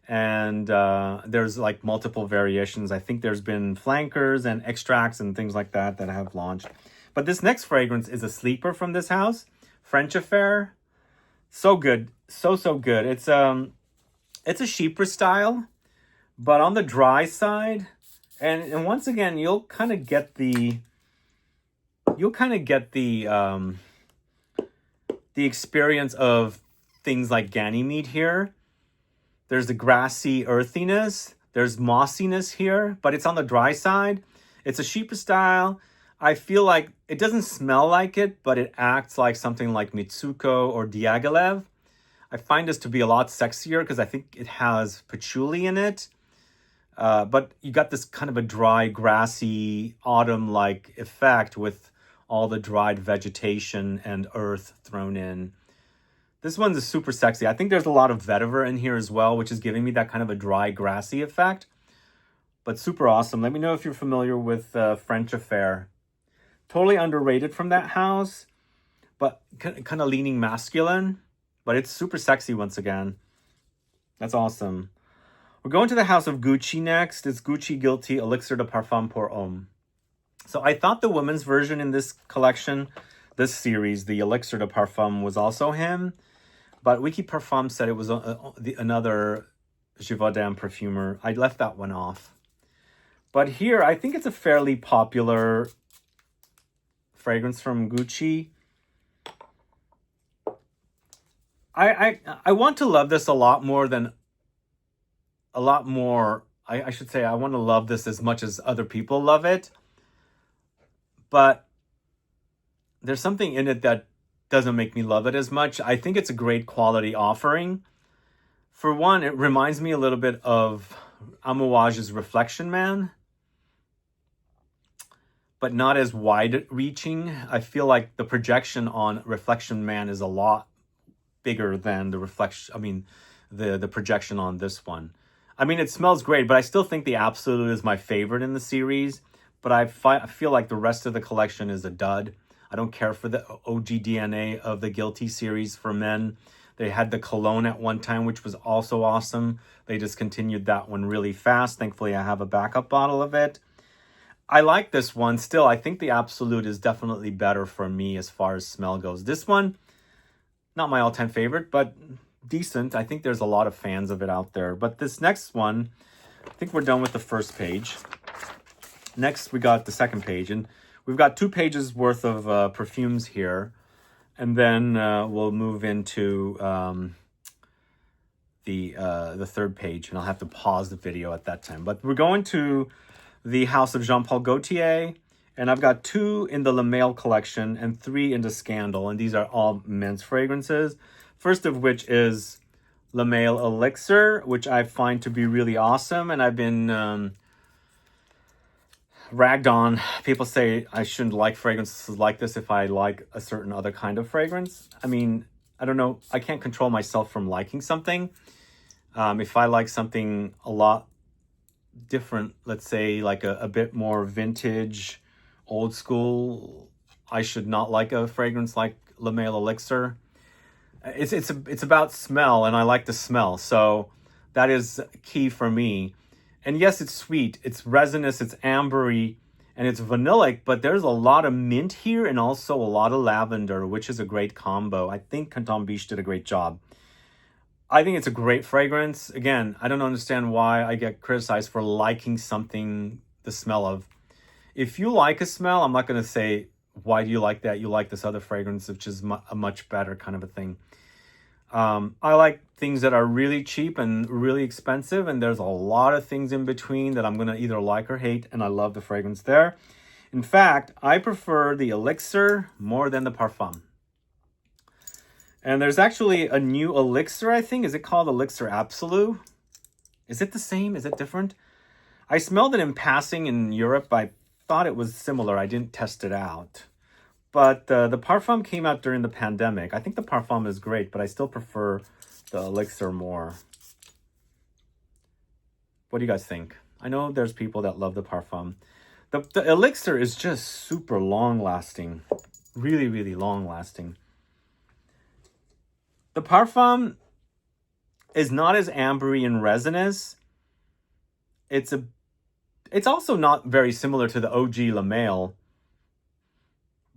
A: And there's like multiple variations. I think there's been flankers and extracts and things like that that have launched. But this next fragrance is a sleeper from this house. French Affair. So good. So good. It's a chypre style, but on the dry side. And once again, you'll kind of get the experience of things like Ganymede here. There's the grassy earthiness. There's mossiness here, but it's on the dry side. It's a chypre style. I feel like it doesn't smell like it, but it acts like something like Mitsuko or Diaghilev. I find this to be a lot sexier because I think it has patchouli in it. But you got this kind of a dry, grassy, autumn-like effect with all the dried vegetation and earth thrown in. This one's super sexy. I think there's a lot of vetiver in here as well, which is giving me that kind of a dry, grassy effect. But super awesome. Let me know if you're familiar with French Affair. Totally underrated from that house, but kind of leaning masculine. But it's super sexy once again. That's awesome. We're going to the house of Gucci next. It's Gucci Guilty Elixir de Parfum pour Homme. So I thought the women's version in this collection, this series, the Elixir de Parfum, was also him. But Wiki Parfum said it was another Givaudan perfumer. I left that one off. But here, I think it's a fairly popular fragrance from Gucci. I want to love this a lot more. I should say I want to love this as much as other people love it. But there's something in it that doesn't make me love it as much. I think it's a great quality offering. For one, it reminds me a little bit of AMOUAGE's Reflection Man, but not as wide-reaching. I feel like the projection on Reflection Man is a lot bigger than the reflection. I mean, the projection on this one. I mean, it smells great, but I still think the Absolute is my favorite in the series. But I feel like the rest of the collection is a dud. I don't care for the OG DNA of the Guilty series for men. They had the Cologne at one time, which was also awesome. They discontinued that one really fast. Thankfully, I have a backup bottle of it. I like this one. Still, I think the Absolute is definitely better for me as far as smell goes. This one, not my all-time favorite, but decent. I think there's a lot of fans of it out there. But this next one, I think we're done with the first page. Next, we got the second page. And we've got 2 pages worth of perfumes here. And then we'll move into the third page, and I'll have to pause the video at that time. But we're going to the house of Jean Paul Gaultier, and I've got 2 in the Le Male collection and 3 in the Scandal, and these are all men's fragrances. First of which is Le Male Elixir, which I find to be really awesome, and I've been ragged on. People say I shouldn't like fragrances like this if I like a certain other kind of fragrance. I mean, I don't know. I can't control myself from liking something. If I like something a lot different, let's say like a bit more vintage, old school, I should not like a fragrance like Le Male Elixir. It's about smell, and I like the smell. So that is key for me. And yes, it's sweet, it's resinous, it's ambery, and it's vanillic, but there's a lot of mint here and also a lot of lavender, which is a great combo. I think Quentin Bisch did a great job. I think it's a great fragrance. Again, I don't understand why I get criticized for liking something, the smell of. If you like a smell, I'm not going to say, why do you like that? You like this other fragrance, which is a much better kind of a thing. I like things that are really cheap and really expensive, and there's a lot of things in between that I'm going to either like or hate, and I love the fragrance there. In fact, I prefer the Elixir more than the Parfum. And there's actually a new Elixir, I think. Is it called Elixir Absolute? Is it the same? Is it different? I smelled it in passing in Europe. I thought it was similar. I didn't test it out. But the Parfum came out during the pandemic. I think the Parfum is great, but I still prefer the Elixir more. What do you guys think? I know there's people that love the Parfum. The Elixir is just super long-lasting. Really, really long-lasting. The Parfum is not as ambery and resinous. It's also not very similar to the OG Le Male.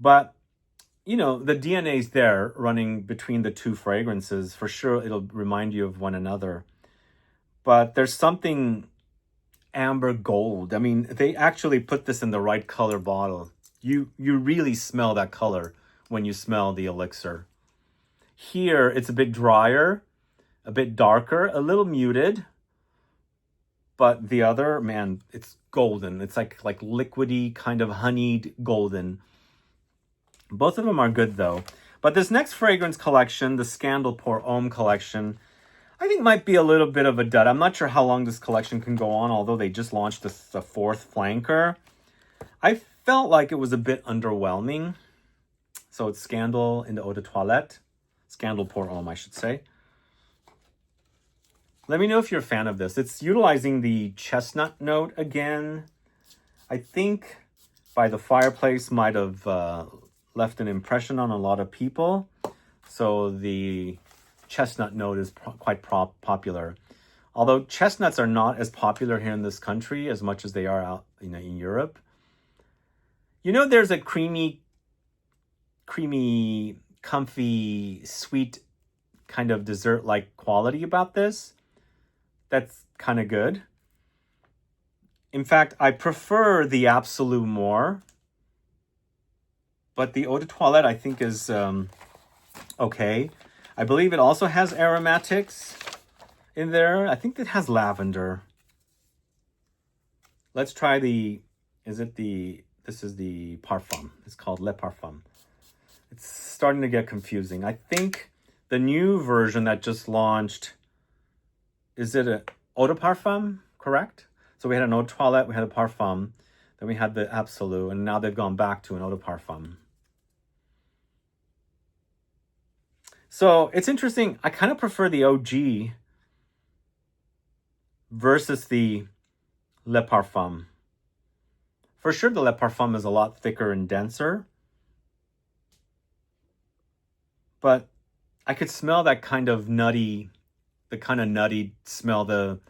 A: But, you know, the DNA's there running between the 2 fragrances. For sure, it'll remind you of one another. But there's something amber gold. I mean, they actually put this in the right color bottle. You really smell that color when you smell the Elixir. Here, it's a bit drier, a bit darker, a little muted. But the other, man, it's golden. It's like liquidy, kind of honeyed golden. Both of them are good, though. But this next fragrance collection, the Scandal Pour Homme collection, I think might be a little bit of a dud. I'm not sure how long this collection can go on, although they just launched the 4th flanker. I felt like it was a bit underwhelming. So it's Scandal in the Eau de Toilette. Scandal Pour Homme, I should say. Let me know if you're a fan of this. It's utilizing the chestnut note again. I think By the Fireplace might have left an impression on a lot of people. So the chestnut note is quite popular. Although chestnuts are not as popular here in this country as much as they are out in Europe. You know, there's a creamy, comfy, sweet kind of dessert-like quality about this. That's kind of good. In fact, I prefer the Absolute more. But the Eau de Toilette, I think, is okay. I believe it also has aromatics in there. I think it has lavender. Let's try this is the Parfum. It's called Le Parfum. It's starting to get confusing. I think the new version that just launched, is it an Eau de Parfum, correct? So we had an Eau de Toilette, we had a Parfum, then we had the Absolute, and now they've gone back to an Eau de Parfum. So it's interesting. I kind of prefer the OG versus the Le Parfum. For sure, the Le Parfum is a lot thicker and denser, but I could smell that kind of nutty, the kind of nutty smell the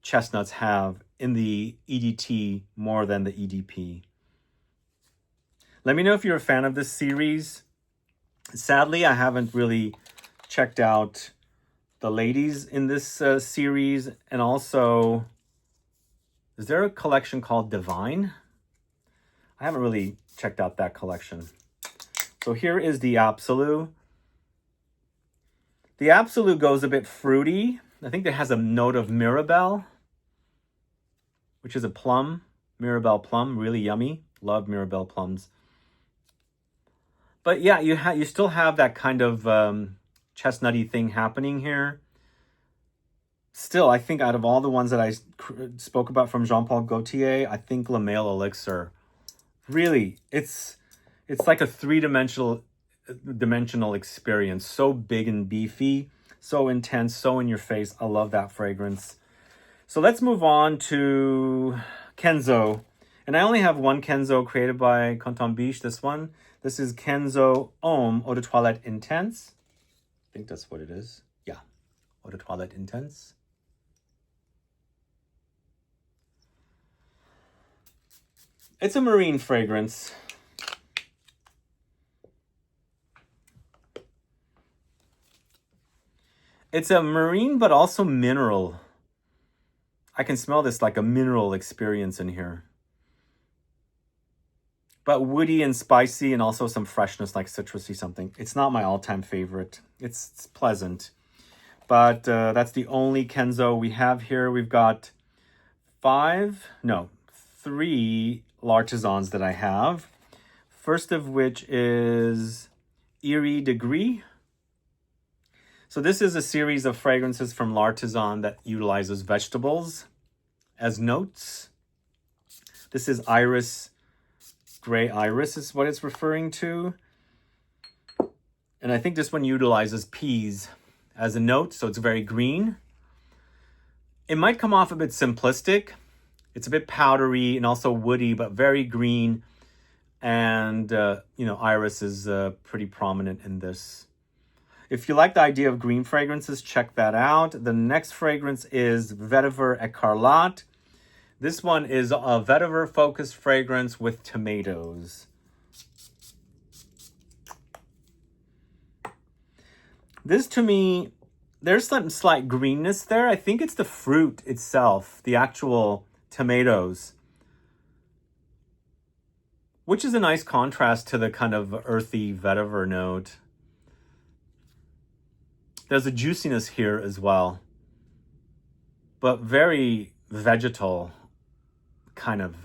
A: chestnuts have in the EDT more than the EDP. Let me know if you're a fan of this series. Sadly, I haven't really checked out the ladies in this series. And also, is there a collection called Divine? I haven't really checked out that collection. So here is the Absolute. The Absolute goes a bit fruity. I think it has a note of Mirabelle, which is a plum, Mirabelle plum, really yummy. Love Mirabelle plums. But yeah, you still have that kind of chestnutty thing happening here. Still, I think out of all the ones that I spoke about from Jean Paul Gaultier, I think Le Male Elixir, really, it's like a three-dimensional experience. So big and beefy, so intense, so in your face. I love that fragrance. So let's move on to Kenzo. And I only have one Kenzo created by Quentin Bisch, this one. This is Kenzo Homme Eau de Toilette Intense. I think that's what it is. Yeah, Eau de Toilette Intense. It's a marine fragrance. It's a marine, but also mineral. I can smell this like a mineral experience in here. But woody and spicy and also some freshness like citrusy something. It's not my all-time favorite. It's pleasant. But that's the only Kenzo we have here. We've got 3 L'Artisans that I have. First of which is Eerie Degree. So this is a series of fragrances from L'Artisan that utilizes vegetables as notes. This is Iris, Gray Iris is what it's referring to. And I think this one utilizes peas as a note, so it's very green. It might come off a bit simplistic. It's a bit powdery and also woody, but very green. And, iris is pretty prominent in this. If you like the idea of green fragrances, check that out. The next fragrance is Vetiver Écarlate. This one is a vetiver-focused fragrance with tomatoes. This, to me, there's some slight greenness there. I think it's the fruit itself, the actual tomatoes, which is a nice contrast to the kind of earthy vetiver note. There's a juiciness here as well, but very vegetal, kind of,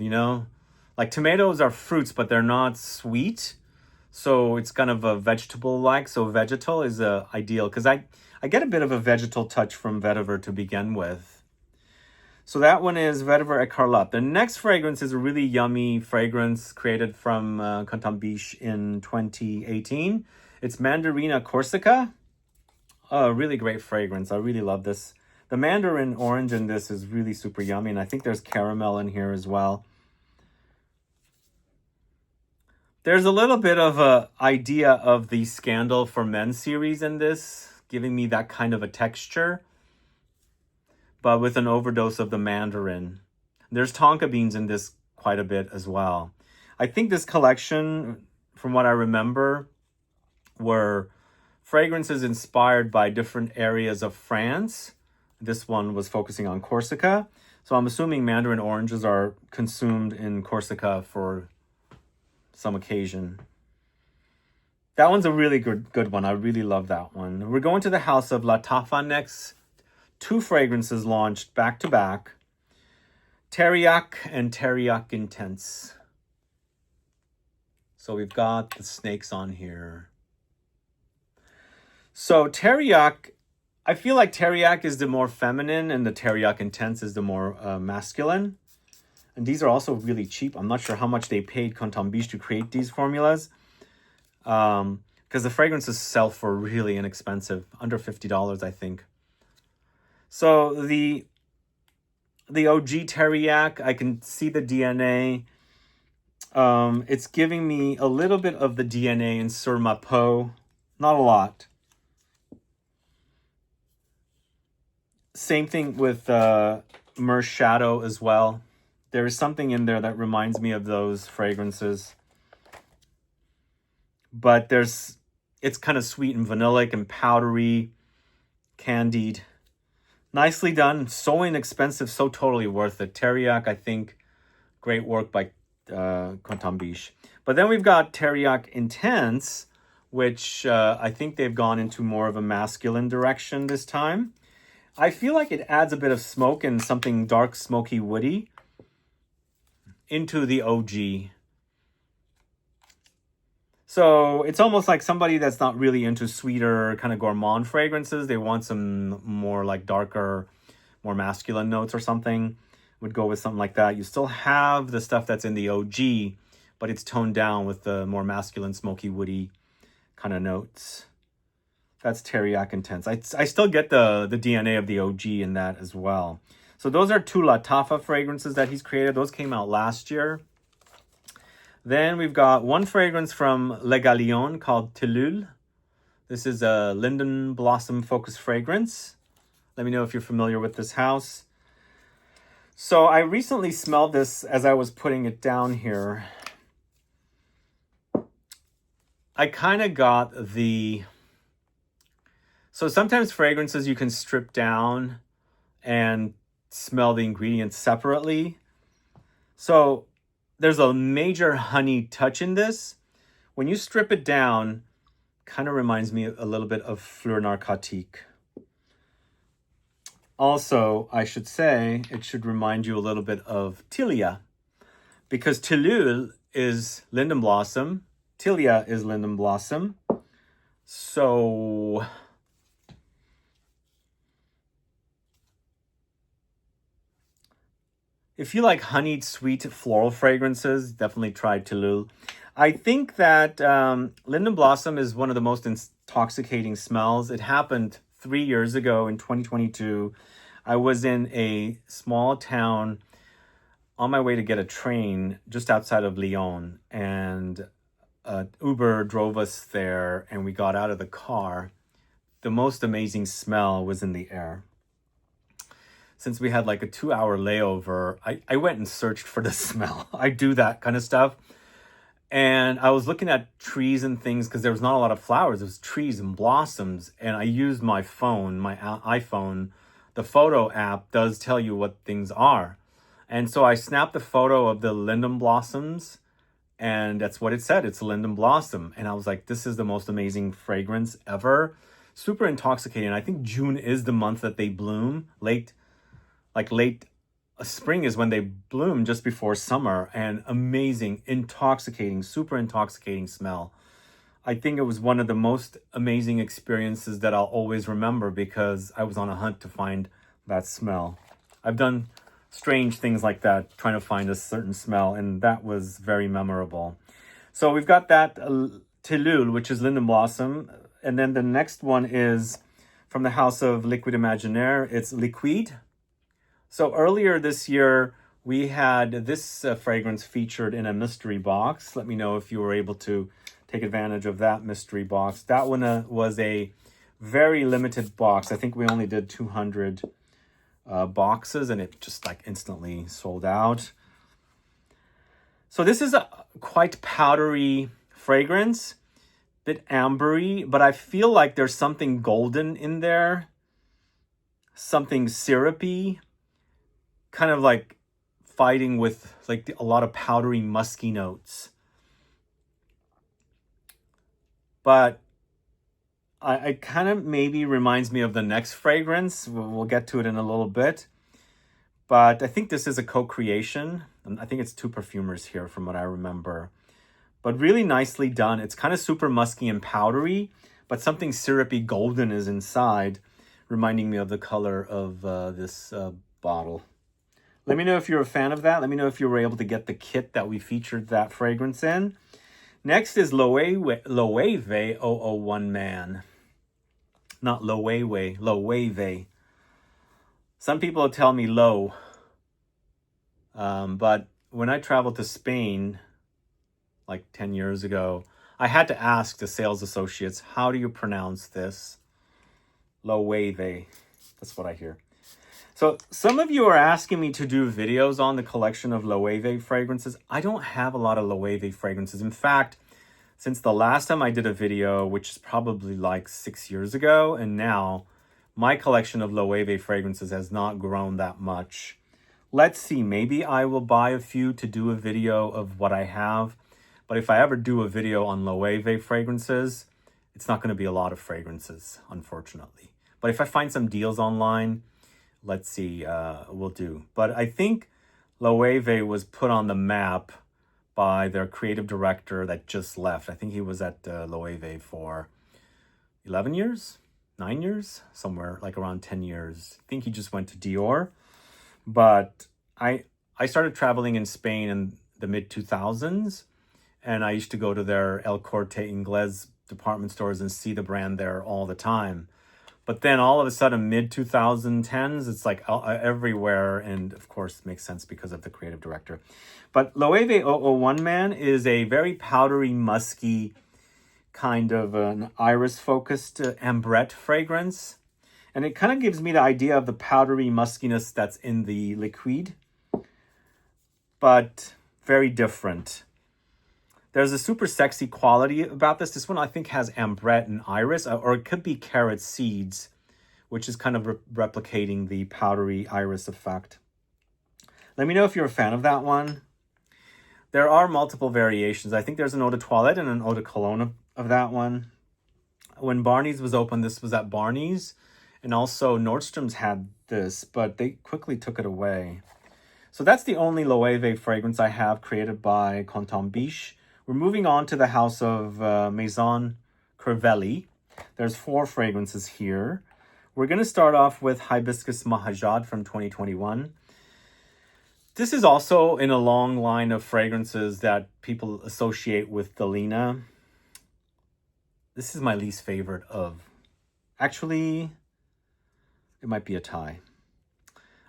A: like tomatoes are fruits, but they're not sweet. So it's kind of a vegetable-like. So vegetal is ideal because I get a bit of a vegetal touch from vetiver to begin with. So that one is Vetiver Écarlate. The next fragrance is a really yummy fragrance created from Quentin Bisch in 2018. It's Mandarina Corsica. A really great fragrance. I really love this. The mandarin orange in this is really super yummy, and I think there's caramel in here as well. There's a little bit of a idea of the Scandal for Men series in this, giving me that kind of a texture, but with an overdose of the mandarin. There's tonka beans in this quite a bit as well. I think this collection, from what I remember, were fragrances inspired by different areas of France. This one was focusing on Corsica. So I'm assuming mandarin oranges are consumed in Corsica for some occasion. That one's a really good one. I really love that one. We're going to the house of Lattafa next. 2 fragrances launched back to back. Teriyaki and Teriyaki Intense. So we've got the snakes on here. So teriyaki, I feel like teriyaki is the more feminine and the Teriyaki Intense is the more masculine. And these are also really cheap. I'm not sure how much they paid Quentin Bisch to create these formulas. Because the fragrances sell for really inexpensive, under $50, I think. So the the OG Teriyaki. I can see the DNA. It's giving me a little bit of the DNA in Sur Ma Peau. Not a lot. Same thing with MYRRH Shadow as well. There is something in there that reminds me of those fragrances. But it's kind of sweet and vanillic and powdery, candied. Nicely done. So inexpensive, so totally worth it. Teriyaki, I think, great work by Quentin Bisch. But then we've got Teriyaki Intense, which I think they've gone into more of a masculine direction this time. I feel like it adds a bit of smoke and something dark, smoky, woody into the OG. So it's almost like somebody that's not really into sweeter kind of gourmand fragrances. They want some more like darker, more masculine notes or something. Would go with something like that. You still have the stuff that's in the OG, but it's toned down with the more masculine, smoky, woody kind of notes. That's Teriyaki Intense. I still get the DNA of the OG in that as well. So those are 2 Lattafa fragrances that he's created. Those came out last year. Then we've got one fragrance from Le Galion called Tillule. This is a linden blossom focus fragrance. Let me know if you're familiar with this house. So I recently smelled this as I was putting it down here. I kind of got the... So sometimes fragrances you can strip down and smell the ingredients separately. So there's a major honey touch in this. When you strip it down, kind of reminds me a little bit of Fleur Narcotique. Also, I should say, it should remind you a little bit of Tilia, because Tillule is linden blossom, Tilia is linden blossom. So if you like honeyed, sweet, floral fragrances, definitely try Tillule. I think that linden blossom is one of the most intoxicating smells. It happened 3 years ago in 2022. I was in a small town on my way to get a train just outside of Lyon, and Uber drove us there, and we got out of the car. The most amazing smell was in the air. Since we had like a 2-hour layover, I went and searched for the smell. I do that kind of stuff. And I was looking at trees and things because there was not a lot of flowers. It was trees and blossoms. And I used my phone, my iPhone. The photo app does tell you what things are. And so I snapped a photo of the linden blossoms. And that's what it said. It's a linden blossom. And I was like, this is the most amazing fragrance ever. Super intoxicating. I think June is the month that they bloom. Late spring is when they bloom, just before summer, and amazing, intoxicating, super intoxicating smell. I think it was one of the most amazing experiences that I'll always remember because I was on a hunt to find that smell. I've done strange things like that, trying to find a certain smell, and that was very memorable. So we've got that Tillule, which is linden blossom, and then the next one is from the house of Liquid Imaginaire. It's Liquide. So earlier this year, we had this fragrance featured in a mystery box. Let me know if you were able to take advantage of that mystery box. That one was a very limited box. I think we only did 200 boxes, and it just like instantly sold out. So this is a quite powdery fragrance, bit ambery, but I feel like there's something golden in there, something syrupy, kind of like fighting with like a lot of powdery, musky notes. But I kind of maybe reminds me of the next fragrance. We'll get to it in a little bit. But I think this is a co-creation. I think it's 2 perfumers here from what I remember. But really nicely done. It's kind of super musky and powdery, but something syrupy golden is inside, reminding me of the color of this bottle. Let me know if you're a fan of that. Let me know if you were able to get the kit that we featured that fragrance in. Next is Loewe 001 Man. Not Loewe, Loewe. Some people tell me low. But when I traveled to Spain, like 10 years ago, I had to ask the sales associates, how do you pronounce this? Loewe. That's what I hear. So some of you are asking me to do videos on the collection of Loewe fragrances. I don't have a lot of Loewe fragrances. In fact, since the last time I did a video, which is probably like 6 years ago, and now my collection of Loewe fragrances has not grown that much. Let's see, maybe I will buy a few to do a video of what I have. But if I ever do a video on Loewe fragrances, it's not going to be a lot of fragrances, unfortunately. But if I find some deals online, let's see, we'll do. But I think Loewe was put on the map by their creative director that just left. I think he was at Loewe for 11 years, 9 years, somewhere like around 10 years. I think he just went to Dior. But I started traveling in Spain in the mid-2000s, and I used to go to their El Corte Inglés department stores and see the brand there all the time. But then all of a sudden, mid-2010s, it's like everywhere, and of course, it makes sense because of the creative director. But Loewe 001 Man is a very powdery, musky, kind of an iris-focused ambrette fragrance. And it kind of gives me the idea of the powdery muskiness that's in the liquid, but very different. There's a super sexy quality about this. This one I think has ambrette and iris, or it could be carrot seeds, which is kind of replicating the powdery iris effect. Let me know if you're a fan of that one. There are multiple variations. I think there's an eau de toilette and an eau de cologne of that one. When Barney's was open, this was at Barney's. And also Nordstrom's had this, but they quickly took it away. So that's the only Loewe fragrance I have created by Quentin Bisch. We're moving on to the house of Maison Crivelli. There's 4 fragrances here. We're going to start off with Hibiscus Mahajad from 2021. This is also in a long line of fragrances that people associate with Delina. This is my least favorite of... Actually, it might be a tie.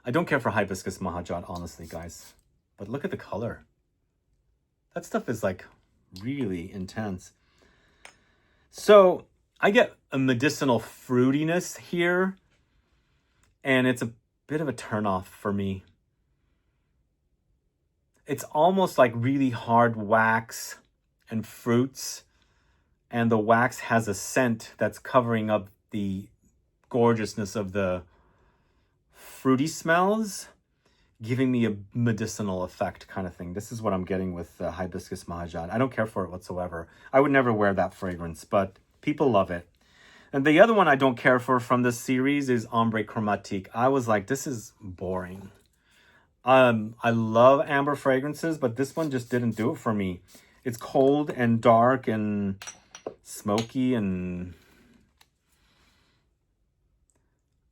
A: I don't care for Hibiscus Mahajad, honestly, guys. But look at the color. That stuff is like really intense. So I get a medicinal fruitiness here, and it's a bit of a turnoff for me. It's almost like really hard wax and fruits, and the wax has a scent that's covering up the gorgeousness of the fruity smells, giving me a medicinal effect kind of thing. This is what I'm getting with Hibiscus Mahajad. I don't care for it whatsoever. I would never wear that fragrance, but people love it. And the other one I don't care for from this series is Ombre Chromatique. I was like, this is boring. I love amber fragrances, but this one just didn't do it for me. It's cold and dark and smoky, and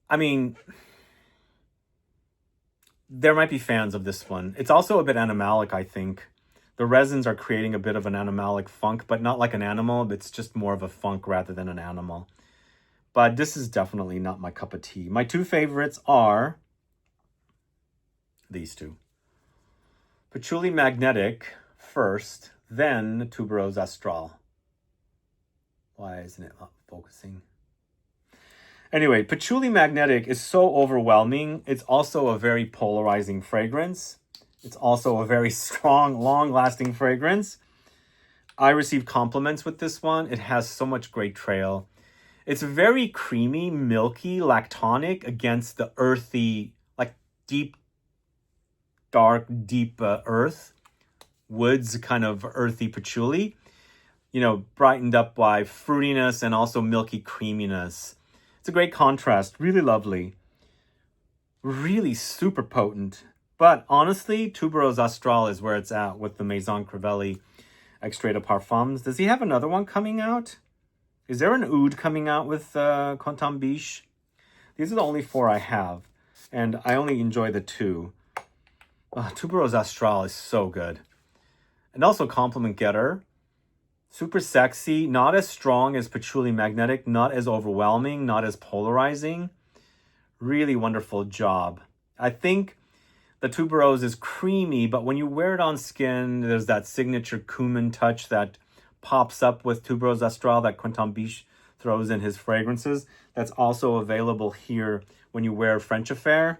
A: I mean, there might be fans of this one. It's also a bit animalic, I think. The resins are creating a bit of an animalic funk, but not like an animal. It's just more of a funk rather than an animal. But this is definitely not my cup of tea. My 2 favorites are these 2. Patchouli Magnetic first, then Tuberose Astral. Why isn't it not focusing? Anyway, Patchouli Magnetic is so overwhelming. It's also a very polarizing fragrance. It's also a very strong, long-lasting fragrance. I received compliments with this one. It has so much great trail. It's very creamy, milky, lactonic against the earthy, like deep, dark, deep earth. Woods kind of earthy patchouli. You know, brightened up by fruitiness and also milky creaminess. It's a great contrast, really lovely, really super potent. But honestly, Tuberose Astral is where it's at with the Maison Crivelli Extrait de Parfums. Does he have another one coming out? Is there an oud coming out with Quentin Bisch? These are the only 4 I have, and I only enjoy the 2. Tuberose Astral is so good. And also compliment getter. Super sexy, not as strong as Patchouli Magnetic, not as overwhelming, not as polarizing. Really wonderful job. I think The tuberose is creamy, but when you wear it on skin, there's that signature cumin touch that pops up with tuberose astral that Quentin Bisch throws in his fragrances. That's also available here when you wear French Affair.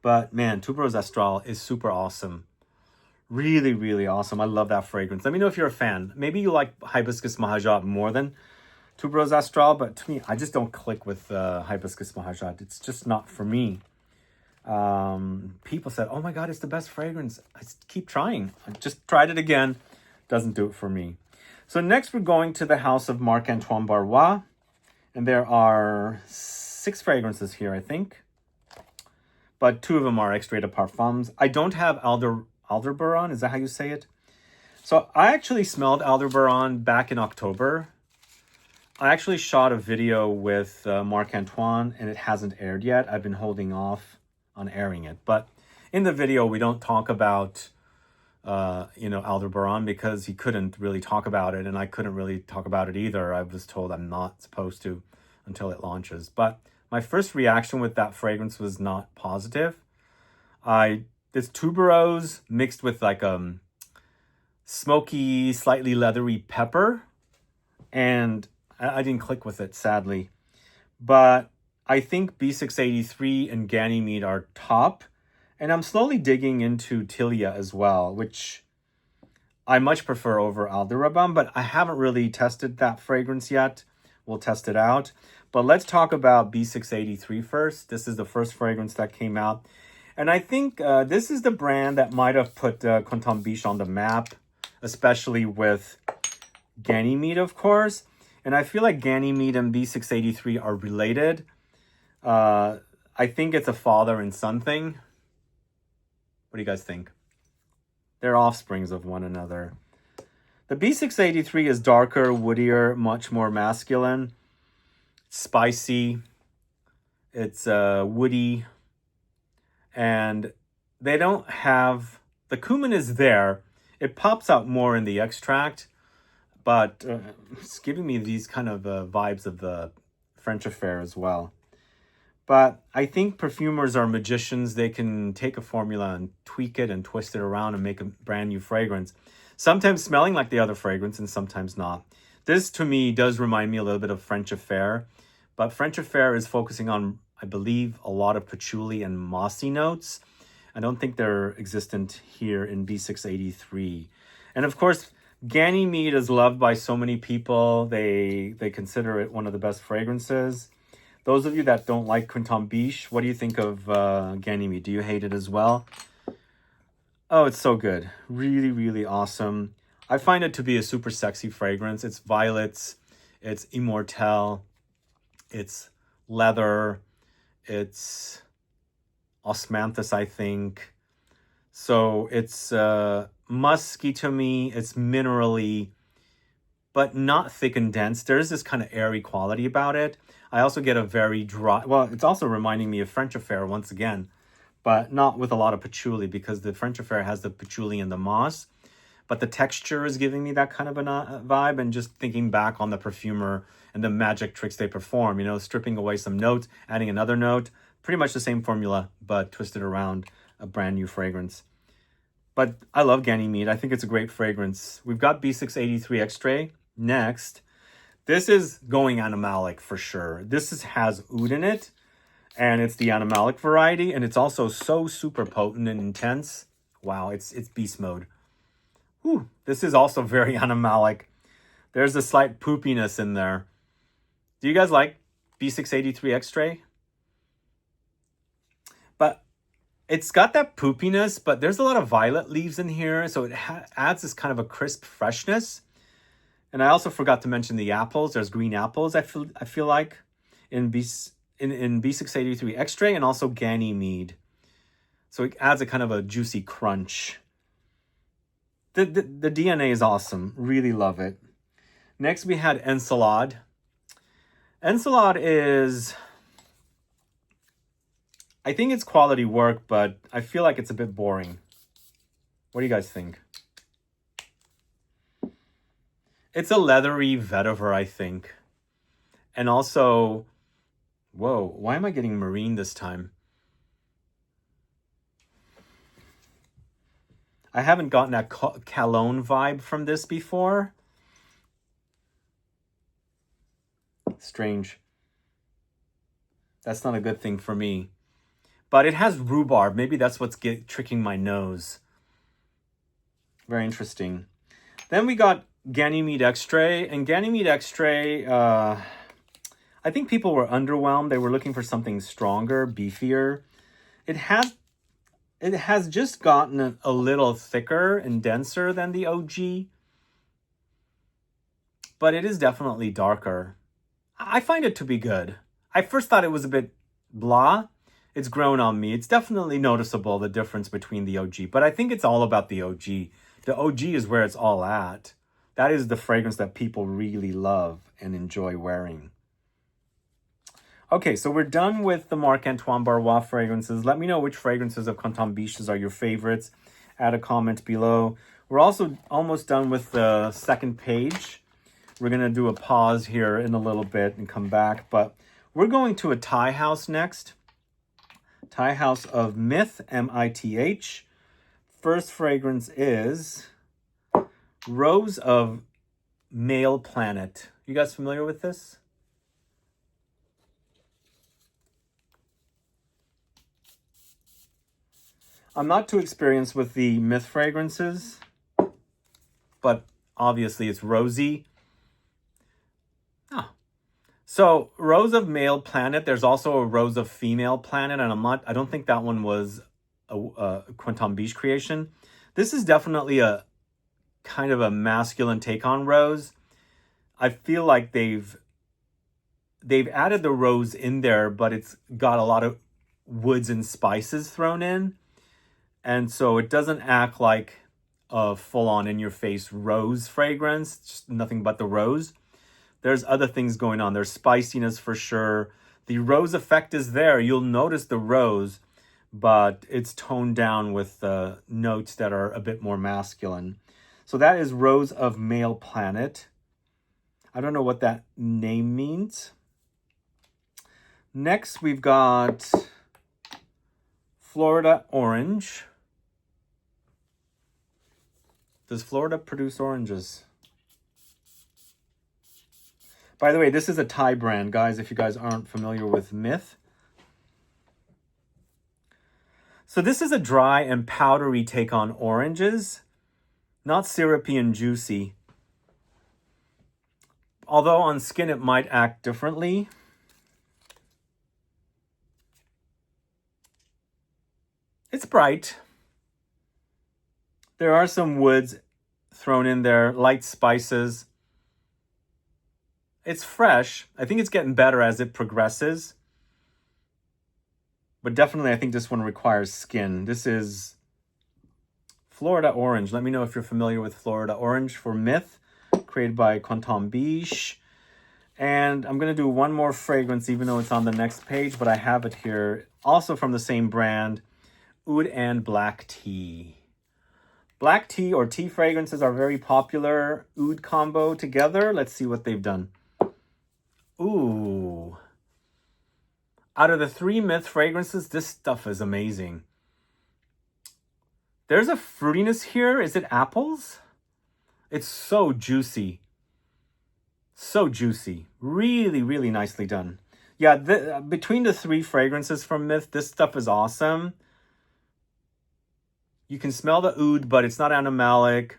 A: But man, tuberose astral is super awesome. Really, really awesome. I love that fragrance. Let me know if you're a fan. Maybe you like Hibiscus Mahajat more than tuberose astral, but to me, I just don't click with Hibiscus Mahajat. It's just not for me. People said, oh my God, it's the best fragrance. I keep trying. I just tried it again. Doesn't do it for me. So next we're going to the house of Marc-Antoine Barrois. And there are 6 fragrances here, I think. But 2 of them are extrait de parfums. I don't have Aldebaran. Is that how you say it? So I actually smelled Aldebaran back in October. I actually shot a video with Marc-Antoine and it hasn't aired yet. I've been holding off on airing it. But in the video, we don't talk about, Aldebaran because he couldn't really talk about it and I couldn't really talk about it either. I was told I'm not supposed to until it launches. But my first reaction with that fragrance was not positive. This tuberose mixed with like smoky, slightly leathery pepper. And I didn't click with it, sadly. But I think B683 and Ganymede are top. And I'm slowly digging into Tilia as well, which I much prefer over Aldebaran, but I haven't really tested that fragrance yet. We'll test it out. But let's talk about B683 first. This is the first fragrance that came out. And I think this is the brand that might have put Quentin Bisch on the map, especially with Ganymede, of course. And I feel like Ganymede and B683 are related. I think it's a father and son thing. What do you guys think? They're offsprings of one another. The B683 is darker, woodier, much more masculine. Spicy. It's woody. And they don't have... The cumin is there. It pops out more in the extract. But it's giving me these kind of vibes of the French Affair as well. But I think perfumers are magicians. They can take a formula and tweak it and twist it around and make a brand new fragrance. Sometimes smelling like the other fragrance and sometimes not. This, to me, does remind me a little bit of French Affair. But French Affair is focusing on, I believe, a lot of patchouli and mossy notes. I don't think they're existent here in B683. And of course, Ganymede is loved by so many people. They consider it one of the best fragrances. Those of you that don't like Quentin Bisch, what do you think of Ganymede? Do you hate it as well? Oh, it's so good. Really, really awesome. I find it to be a super sexy fragrance. It's violets, it's immortelle, it's leather, it's osmanthus, I think. So it's musky to me, it's minerally, but not thick and dense. There's this kind of airy quality about it. I also get a very dry, well, it's also reminding me of French Affair once again, but not with a lot of patchouli because the French Affair has the patchouli and the moss, but the texture is giving me that kind of a vibe. And just thinking back on the perfumer and the magic tricks they perform, stripping away some notes, adding another note, pretty much the same formula, but twisted around a brand new fragrance. But I love Ganymede. I think it's a great fragrance. We've got B683 Extrait next. This is going animalic for sure. This has oud in it, and it's the animalic variety, and it's also so super potent and intense. Wow, it's beast mode. Whew, this is also very animalic. There's a slight poopiness in there. Do you guys like B683 Extrait? But it's got that poopiness, but there's a lot of violet leaves in here, so it adds this kind of a crisp freshness. And I also forgot to mention the apples. There's green apples, I feel like, in B683 Extrait, and also Ganymede. So it adds a kind of a juicy crunch. The DNA is awesome. Really love it. Next, we had Ensalade. Ensalade is... I think it's quality work, but I feel like it's a bit boring. What do you guys think? It's a leathery vetiver, I think. And also... Whoa, why am I getting marine this time? I haven't gotten that cologne vibe from this before. Strange. That's not a good thing for me. But it has rhubarb. Maybe that's what's tricking my nose. Very interesting. Then we got Ganymede Extrait. And Ganymede Extrait, I think people were underwhelmed. They were looking for something stronger, beefier. It has just gotten a little thicker and denser than the OG. But it is definitely darker. I find it to be good. I first thought it was a bit blah. It's grown on me. It's definitely noticeable, the difference between the OG. But I think it's all about the OG. The OG is where it's all at. That is the fragrance that people really love and enjoy wearing. Okay, so we're done with the Marc-Antoine Barrois fragrances. Let me know which fragrances of Quentin Bisch's are your favorites. Add a comment below. We're also almost done with the second page. We're going to do a pause here in a little bit and come back. But we're going to a Thai house next. Thai house of Myth, M-I-T-H. First fragrance is Rose of Male Planet. You guys familiar with this? I'm not too experienced with the Myth fragrances, but obviously it's rosy. Oh. So Rose of Male Planet, there's also a Rose of Female Planet, and I don't think that one was a Quentin Bisch creation. This is definitely a kind of a masculine take on rose. I feel like they've added the rose in there, but it's got a lot of woods and spices thrown in. And so it doesn't act like a full-on in-your-face rose fragrance, just nothing but the rose. There's other things going on. There's spiciness for sure. The rose effect is there. You'll notice the rose, but it's toned down with the notes that are a bit more masculine. So that is Rose of Male Planet. I don't know what that name means. Next, we've got Florida Orange. Does Florida produce oranges? By the way, this is a Thai brand, guys, if you guys aren't familiar with Myth. So this is a dry and powdery take on oranges, not syrupy and juicy. Although on skin it might act differently. It's bright. There are some woods thrown in there, light spices. It's fresh. I think it's getting better as it progresses. But definitely, I think this one requires skin. This is Florida Orange. Let me know if you're familiar with Florida Orange for Myth, created by Quentin Bisch. And I'm going to do one more fragrance, even though it's on the next page, but I have it here. Also from the same brand, Oud and Black Tea. Black tea or tea fragrances are very popular. Oud combo together. Let's see what they've done. Ooh. Out of the 3 Myth fragrances, this stuff is amazing. There's a fruitiness here. Is it apples? It's so juicy. So juicy. Really, really nicely done. Yeah, between the 3 fragrances from Myth, this stuff is awesome. You can smell the oud, but it's not animalic.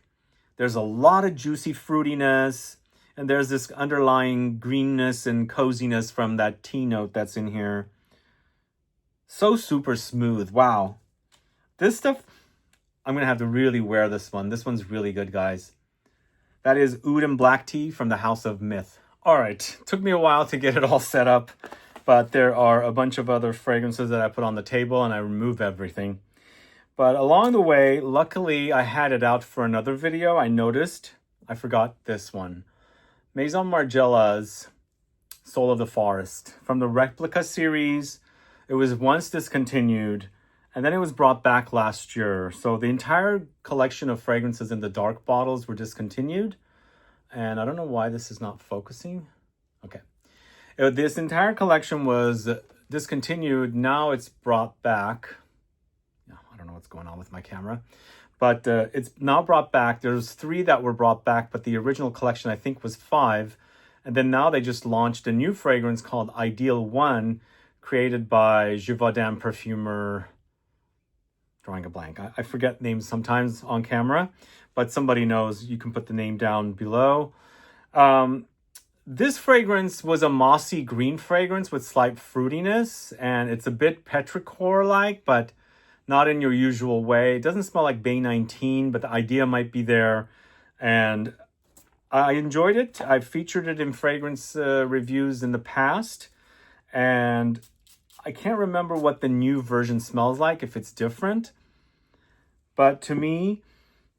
A: There's a lot of juicy fruitiness. And there's this underlying greenness and coziness from that tea note that's in here. So super smooth. Wow. This stuff, I'm going to have to really wear this one. This one's really good, guys. That is Oud and Black Tea from the House of Myth. All right. Took me a while to get it all set up. But there are a bunch of other fragrances that I put on the table and I remove everything. But along the way, luckily, I had it out for another video. I noticed I forgot this one. Maison Margiela's Soul of the Forest. From the Replica series, it was once discontinued, and then it was brought back last year. So the entire collection of fragrances in the dark bottles were discontinued. And I don't know why this is not focusing. Okay. This entire collection was discontinued. Now it's brought back. I don't know what's going on with my camera. But it's now brought back. There's 3 that were brought back, but the original collection, I think, was 5. And then now they just launched a new fragrance called Ideal One, created by Givaudan perfumer, drawing a blank. I forget names sometimes on camera, but somebody knows. You can put the name down below. This fragrance was a mossy green fragrance with slight fruitiness, and it's a bit petrichor-like, but not in your usual way. It doesn't smell like Bay 19, but the idea might be there. And I enjoyed it. I've featured it in fragrance reviews in the past. And I can't remember what the new version smells like, if it's different. But to me,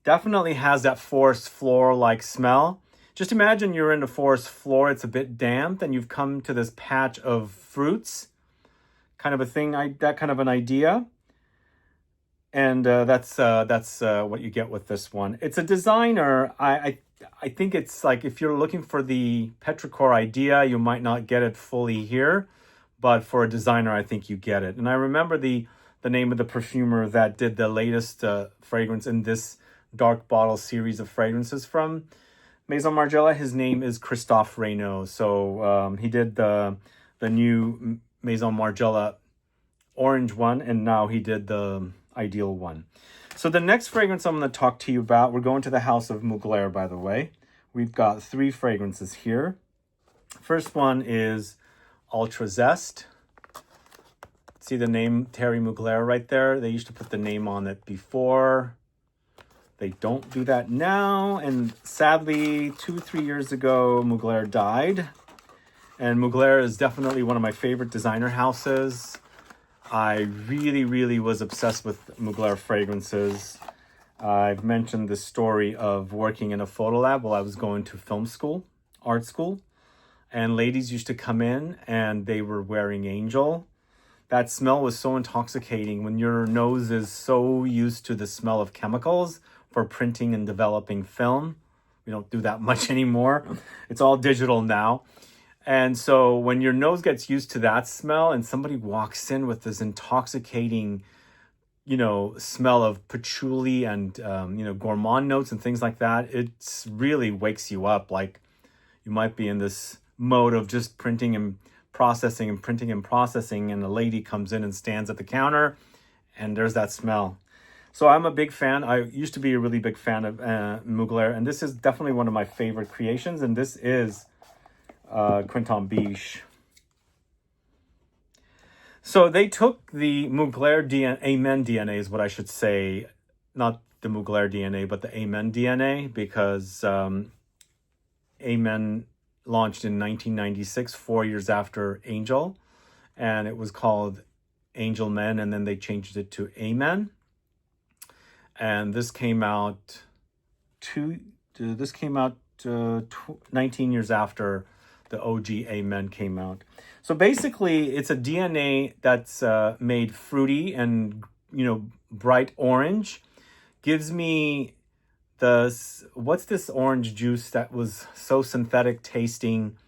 A: definitely has that forest floor-like smell. Just imagine you're in a forest floor. It's a bit damp, and you've come to this patch of fruits. Kind of a thing, that kind of an idea. And that's what you get with this one. It's a designer. I think it's like, if you're looking for the petrichor idea, you might not get it fully here. But for a designer, I think you get it. And I remember the name of the perfumer that did the latest fragrance in this dark bottle series of fragrances from Maison Margiela. His name is Christophe Reynaud. So he did the new Maison Margiela orange one, and now he did the Ideal One. So the next fragrance I'm going to talk to you about, we're going to the house of Mugler, by the way. We've got 3 fragrances here. First one is Ultra Zest. See the name Thierry Mugler right there? They used to put the name on it before. They don't do that now. And sadly, 2-3 years ago, Mugler died. And Mugler is definitely one of my favorite designer houses. I really, really was obsessed with Mugler fragrances. I've mentioned the story of working in a photo lab while I was going to film school, art school. And ladies used to come in and they were wearing Angel. That smell was so intoxicating when your nose is so used to the smell of chemicals for printing and developing film. We don't do that much anymore. It's all digital now. And so when your nose gets used to that smell and somebody walks in with this intoxicating, smell of patchouli and, gourmand notes and things like that, it really wakes you up. Like you might be in this mode of just printing and processing and printing and processing, and a lady comes in and stands at the counter and there's that smell. So I'm a big fan. I used to be a really big fan of Mugler, and this is definitely one of my favorite creations, and this is Quentin Bisch. So they took the Mugler DNA, Amen DNA is what I should say, not the Mugler DNA, but the Amen DNA, because Amen launched in 1996, 4 years after Angel, and it was called Angel Men, and then they changed it to Amen. And this came out 19 years after the OG Amen came out. So basically, it's a DNA that's made fruity and, bright orange. Gives me what's this orange juice that was so synthetic tasting?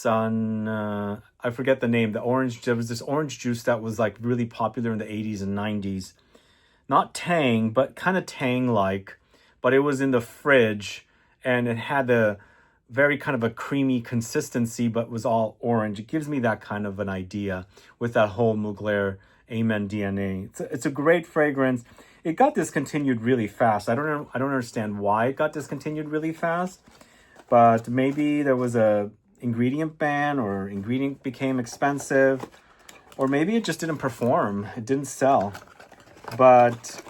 A: I forget the name. There was this orange juice that was like really popular in the 80s and 90s. Not Tang, but kind of Tang-like. But it was in the fridge, and it had a very kind of a creamy consistency, but was all orange. It gives me that kind of an idea with that whole Mugler Amen DNA. It's a great fragrance. It got discontinued really fast. I don't understand why it got discontinued really fast, but maybe there was a ingredient ban, or ingredient became expensive, or maybe it just didn't perform. It didn't sell. But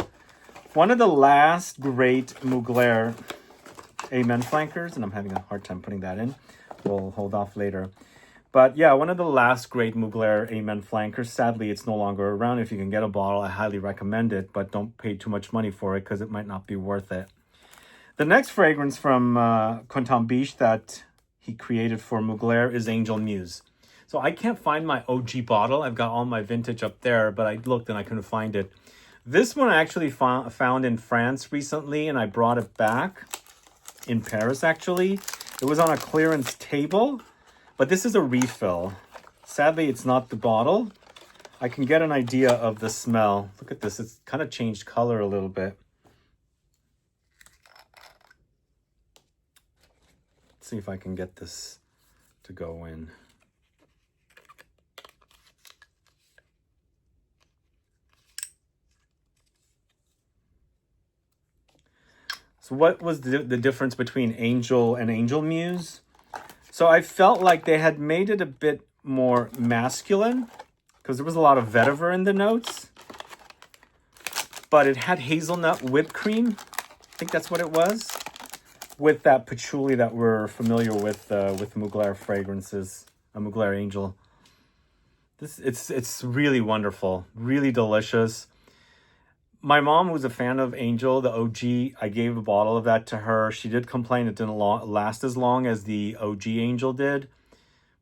A: one of the last great Mugler Amen flankers, and I'm having a hard time putting that in. We'll hold off later. But yeah, one of the last great Mugler Amen flankers. Sadly, it's no longer around. If you can get a bottle, I highly recommend it, but don't pay too much money for it because it might not be worth it. The next fragrance from Quentin Bisch that he created for Mugler is Angel Muse. So I can't find my OG bottle. I've got all my vintage up there, but I looked and I couldn't find it. This one I actually found in France recently, and I brought it back in Paris, actually. It was on a clearance table, but this is a refill. Sadly, it's not the bottle. I can get an idea of the smell. Look at this. It's kind of changed color a little bit. see if I can get this to go in. So what was the difference between Angel and Angel Muse? So I felt like they had made it a bit more masculine because there was a lot of vetiver in the notes. But it had hazelnut whipped cream. I think that's what it was. With that patchouli that we're familiar with Mugler fragrances, Mugler Angel. It's really wonderful, really delicious. My mom was a fan of Angel, the OG. I gave a bottle of that to her. She did complain it didn't last as long as the OG Angel did.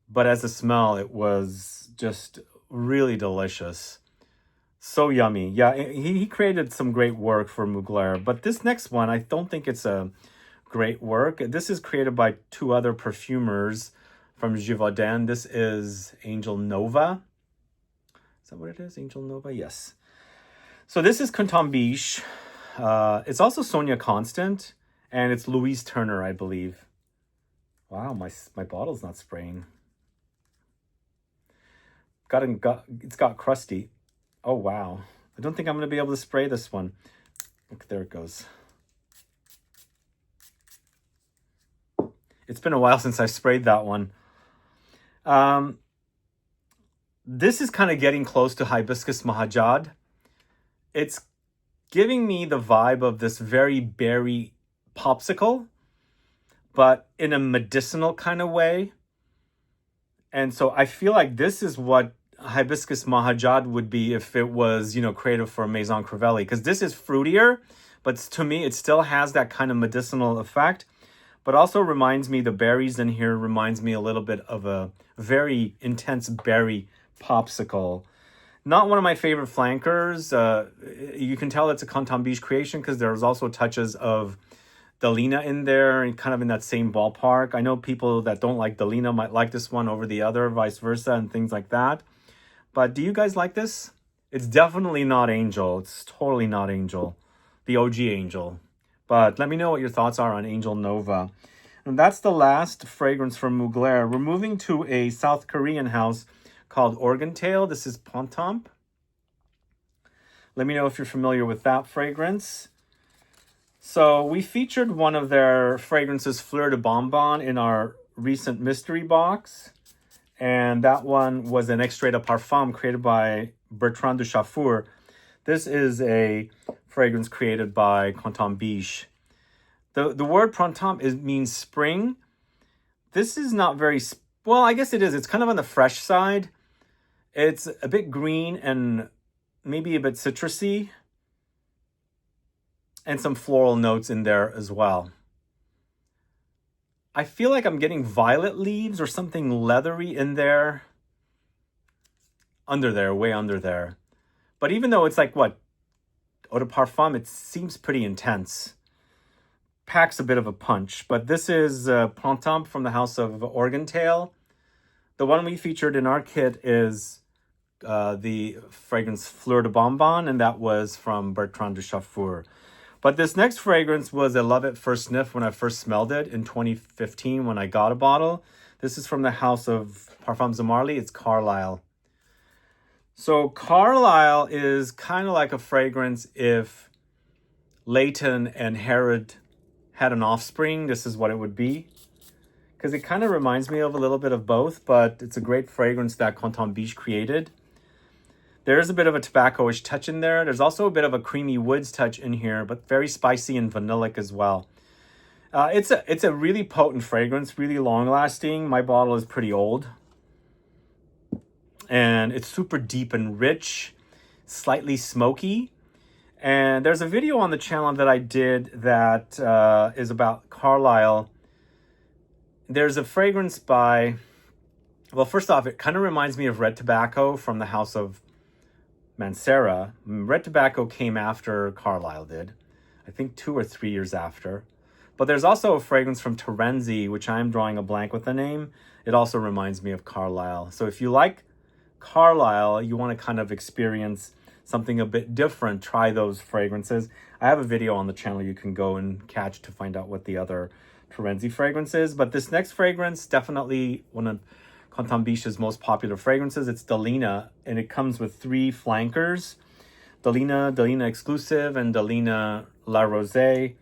A: But as a smell, it was just really delicious. So yummy. Yeah, he created some great work for Mugler. But this next one, I don't think it's a great work. This is created by two other perfumers from Givaudan. This is Angel Nova. Is that what it is? Angel Nova? Yes. So this is Quentin Bisch. It's also Sonia Constant. And it's Louise Turner, I believe. Wow, my bottle's not spraying. It's got crusty. Oh, wow. I don't think I'm going to be able to spray this one. Look, there it goes. It's been a while since I sprayed that one. This is kind of getting close to Hibiscus Mahajad. It's giving me the vibe of this very berry popsicle, but in a medicinal kind of way. And so I feel like this is what Hibiscus Mahajad would be if it was, created for Maison Crivelli. Because this is fruitier, but to me, it still has that kind of medicinal effect. But also reminds me, the berries in here reminds me a little bit of a very intense berry popsicle. Not one of my favorite flankers. You can tell it's a Quentin Bisch creation because there's also touches of Delina in there and kind of in that same ballpark. I know people that don't like Delina might like this one over the other, vice versa, and things like that. But do you guys like this? It's definitely not Angel. It's totally not Angel. The OG Angel. But let me know what your thoughts are on Angel Nova. And that's the last fragrance from Mugler. We're moving to a South Korean house called Organtail. This is Printemps. Let me know if you're familiar with that fragrance. So we featured one of their fragrances, Fleur de Bonbon, in our recent mystery box. And that one was an extrait de parfum created by Bertrand de Chafour. This is a fragrance created by Quentin Bisch. The word printemps means spring. This is not very, well, I guess it is. It's kind of on the fresh side. It's a bit green and maybe a bit citrusy. And some floral notes in there as well. I feel like I'm getting violet leaves or something leathery in there. Under there, way under there. But even though it's like, what, eau de parfum, it seems pretty intense. Packs a bit of a punch. But this is Printemps from the house of Organtail. The one we featured in our kit is the fragrance Fleur de Bonbon, and that was from Bertrand de Chafour. But this next fragrance was a love at first sniff when I first smelled it in 2015 when I got a bottle. This is from the house of Parfums de Marly. It's Carlisle. So Carlisle is kind of like a fragrance if Leighton and Herod had an offspring. This is what it would be. Because it kind of reminds me of a little bit of both, but it's a great fragrance that Quentin Bisch created. There is a bit of a tobacco-ish touch in there. There's also a bit of a creamy woods touch in here, but very spicy and vanillic as well. It's a really potent fragrance, really long-lasting. My bottle is pretty old. And it's super deep and rich, slightly smoky. And there's a video on the channel that I did that is about Carlisle. There's a fragrance by, well, first off, it kind of reminds me of Red Tobacco from the house of Mancera. Red Tobacco came after Carlisle did. I think 2 or 3 years after. But there's also a fragrance from Terenzi, which I'm drawing a blank with the name. It also reminds me of Carlisle. So if you like Carlisle, you want to kind of experience something a bit different, try those fragrances. I have a video on the channel you can go and catch to find out what the other Terenzi fragrances. But this next fragrance, definitely one of Quentin Bisch's most popular fragrances. It's Delina, and it comes with 3 flankers. Delina, Delina Exclusive, and Delina La Rosée.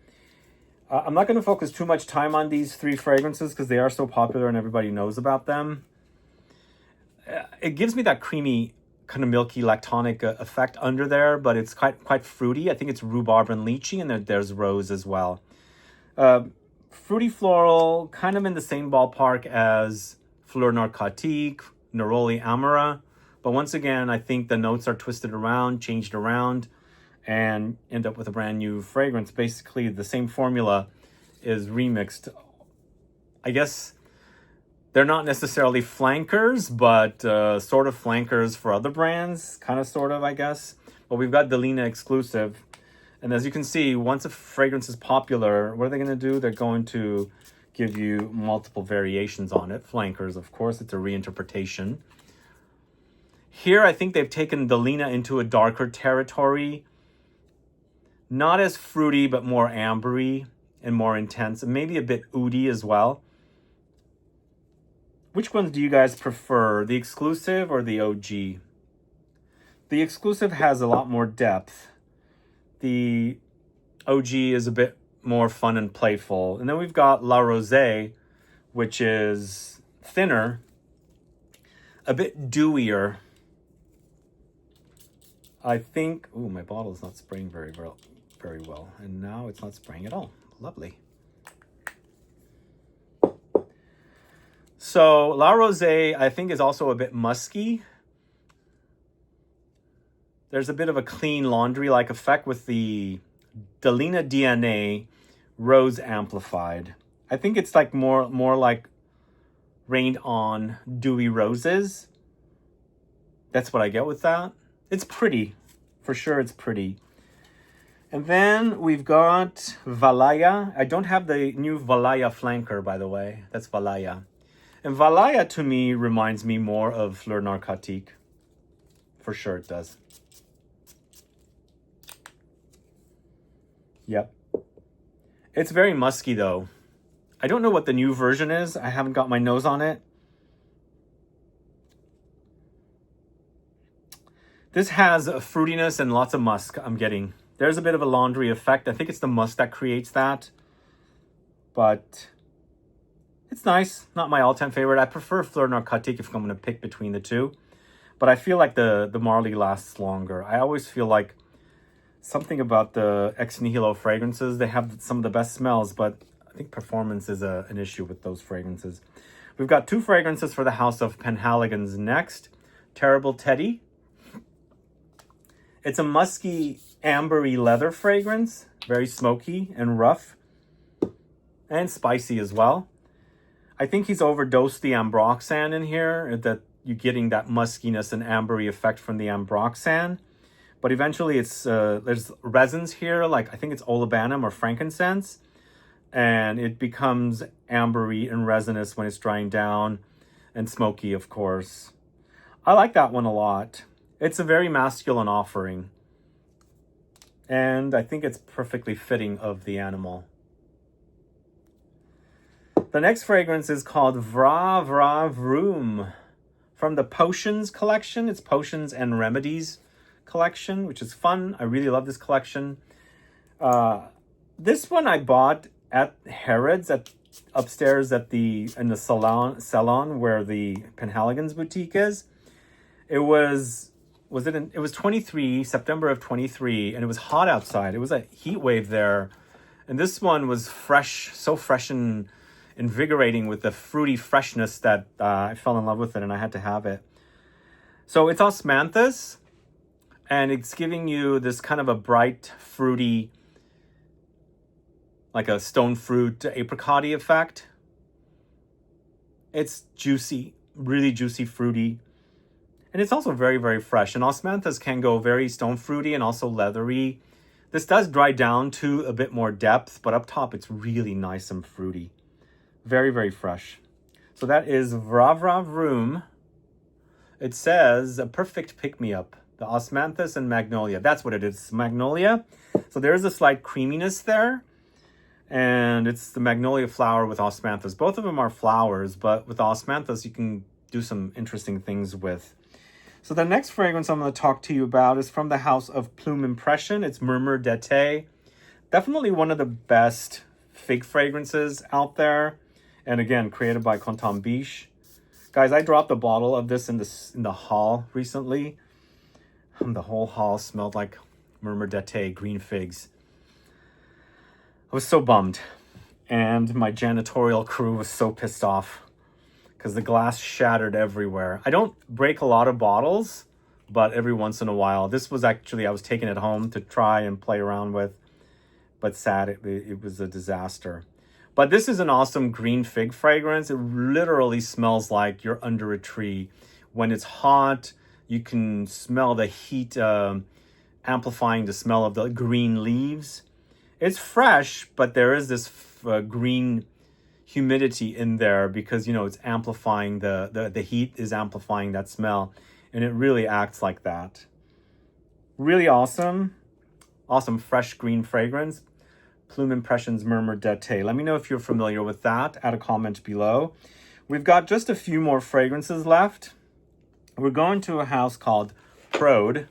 A: I'm not going to focus too much time on these 3 fragrances because they are so popular and everybody knows about them. It gives me that creamy, kind of milky, lactonic effect under there, but it's quite fruity. I think it's rhubarb and lychee, and there's rose as well. Fruity floral, kind of in the same ballpark as Fleur Narcotique, Neroli Amara. But once again, I think the notes are twisted around, changed around, and end up with a brand new fragrance. Basically, the same formula is remixed. I guess they're not necessarily flankers, but sort of flankers for other brands. Kind of, sort of, I guess. But we've got Delina Exclusive. And as you can see, once a fragrance is popular, what are they going to do? They're going to give you multiple variations on it. Flankers, of course. It's a reinterpretation. Here, I think they've taken Delina into a darker territory. Not as fruity, but more ambery and more intense. And maybe a bit oudy as well. Which ones do you guys prefer? The Exclusive or the OG? The Exclusive has a lot more depth. The OG is a bit more fun and playful. And then we've got La Rosée, which is thinner, a bit dewier. I think, ooh, my bottle is not spraying very well. And now it's not spraying at all. Lovely. So La Rosée, I think, is also a bit musky. There's a bit of a clean laundry-like effect with the Delina DNA Rose Amplified. I think it's like more like rained on dewy roses. That's what I get with that. It's pretty. For sure, it's pretty. And then we've got Valaya. I don't have the new Valaya flanker, by the way. That's Valaya. And Valaya, to me, reminds me more of Fleur Narcotique. For sure it does. Yep. It's very musky, though. I don't know what the new version is. I haven't got my nose on it. This has a fruitiness and lots of musk, I'm getting. There's a bit of a laundry effect. I think it's the musk that creates that. But it's nice. Not my all-time favorite. I prefer Fleur Narcotique if I'm going to pick between the two. But I feel like the Marley lasts longer. I always feel like something about the Ex Nihilo fragrances. They have some of the best smells, but I think performance is an issue with those fragrances. We've got 2 fragrances for the house of Penhaligon's next. Terrible Teddy. It's a musky, ambery leather fragrance. Very smoky and rough. And spicy as well. I think he's overdosed the ambroxan in here. That you're getting that muskiness and ambery effect from the ambroxan. But eventually it's there's resins here. Like I think it's olibanum or frankincense. And it becomes ambery and resinous when it's drying down. And smoky, of course. I like that one a lot. It's a very masculine offering. And I think it's perfectly fitting of the animal. The next fragrance is called Vra Vra Vroom from the Potions collection. It's Potions and Remedies collection, which is fun. I really love this collection. This one I bought at Harrods upstairs in the salon where the Penhaligon's boutique is. It was it was 23, September of 23, and it was hot outside. It was a heat wave there. And this one was fresh, so fresh and invigorating with the fruity freshness that I fell in love with it and I had to have it. So it's osmanthus, and it's giving you this kind of a bright, fruity, like a stone fruit apricot-y effect. It's juicy, really juicy, fruity. And it's also very, very fresh. And osmanthus can go very stone fruity and also leathery. This does dry down to a bit more depth, but up top it's really nice and fruity. Very, very fresh. So that is Vra Vra Vroom. It says a perfect pick-me-up. The osmanthus and magnolia. That's what it is, magnolia. So there is a slight creaminess there. And it's the magnolia flower with osmanthus. Both of them are flowers, but with osmanthus, you can do some interesting things with. So the next fragrance I'm going to talk to you about is from the house of Plume Impression. It's Murmure d'Eté. Definitely one of the best fig fragrances out there. And again, created by Quentin Bisch. Guys, I dropped a bottle of this in the haul recently. The whole haul smelled like Murmure d'Eté, green figs. I was so bummed. And my janitorial crew was so pissed off because the glass shattered everywhere. I don't break a lot of bottles, but every once in a while. This was actually, I was taking it home to try and play around with. But sad, it was a disaster. But this is an awesome green fig fragrance. It literally smells like you're under a tree. When it's hot, you can smell the heat amplifying the smell of the green leaves. It's fresh, but there is this green humidity in there because, you know, it's amplifying the heat is amplifying that smell. And it really acts like that. Really awesome. Awesome fresh green fragrance. Plume Impressions Murmure d'Eté. Let me know if you're familiar with that. Add a comment below. We've got just a few more fragrances left. We're going to a house called Prode.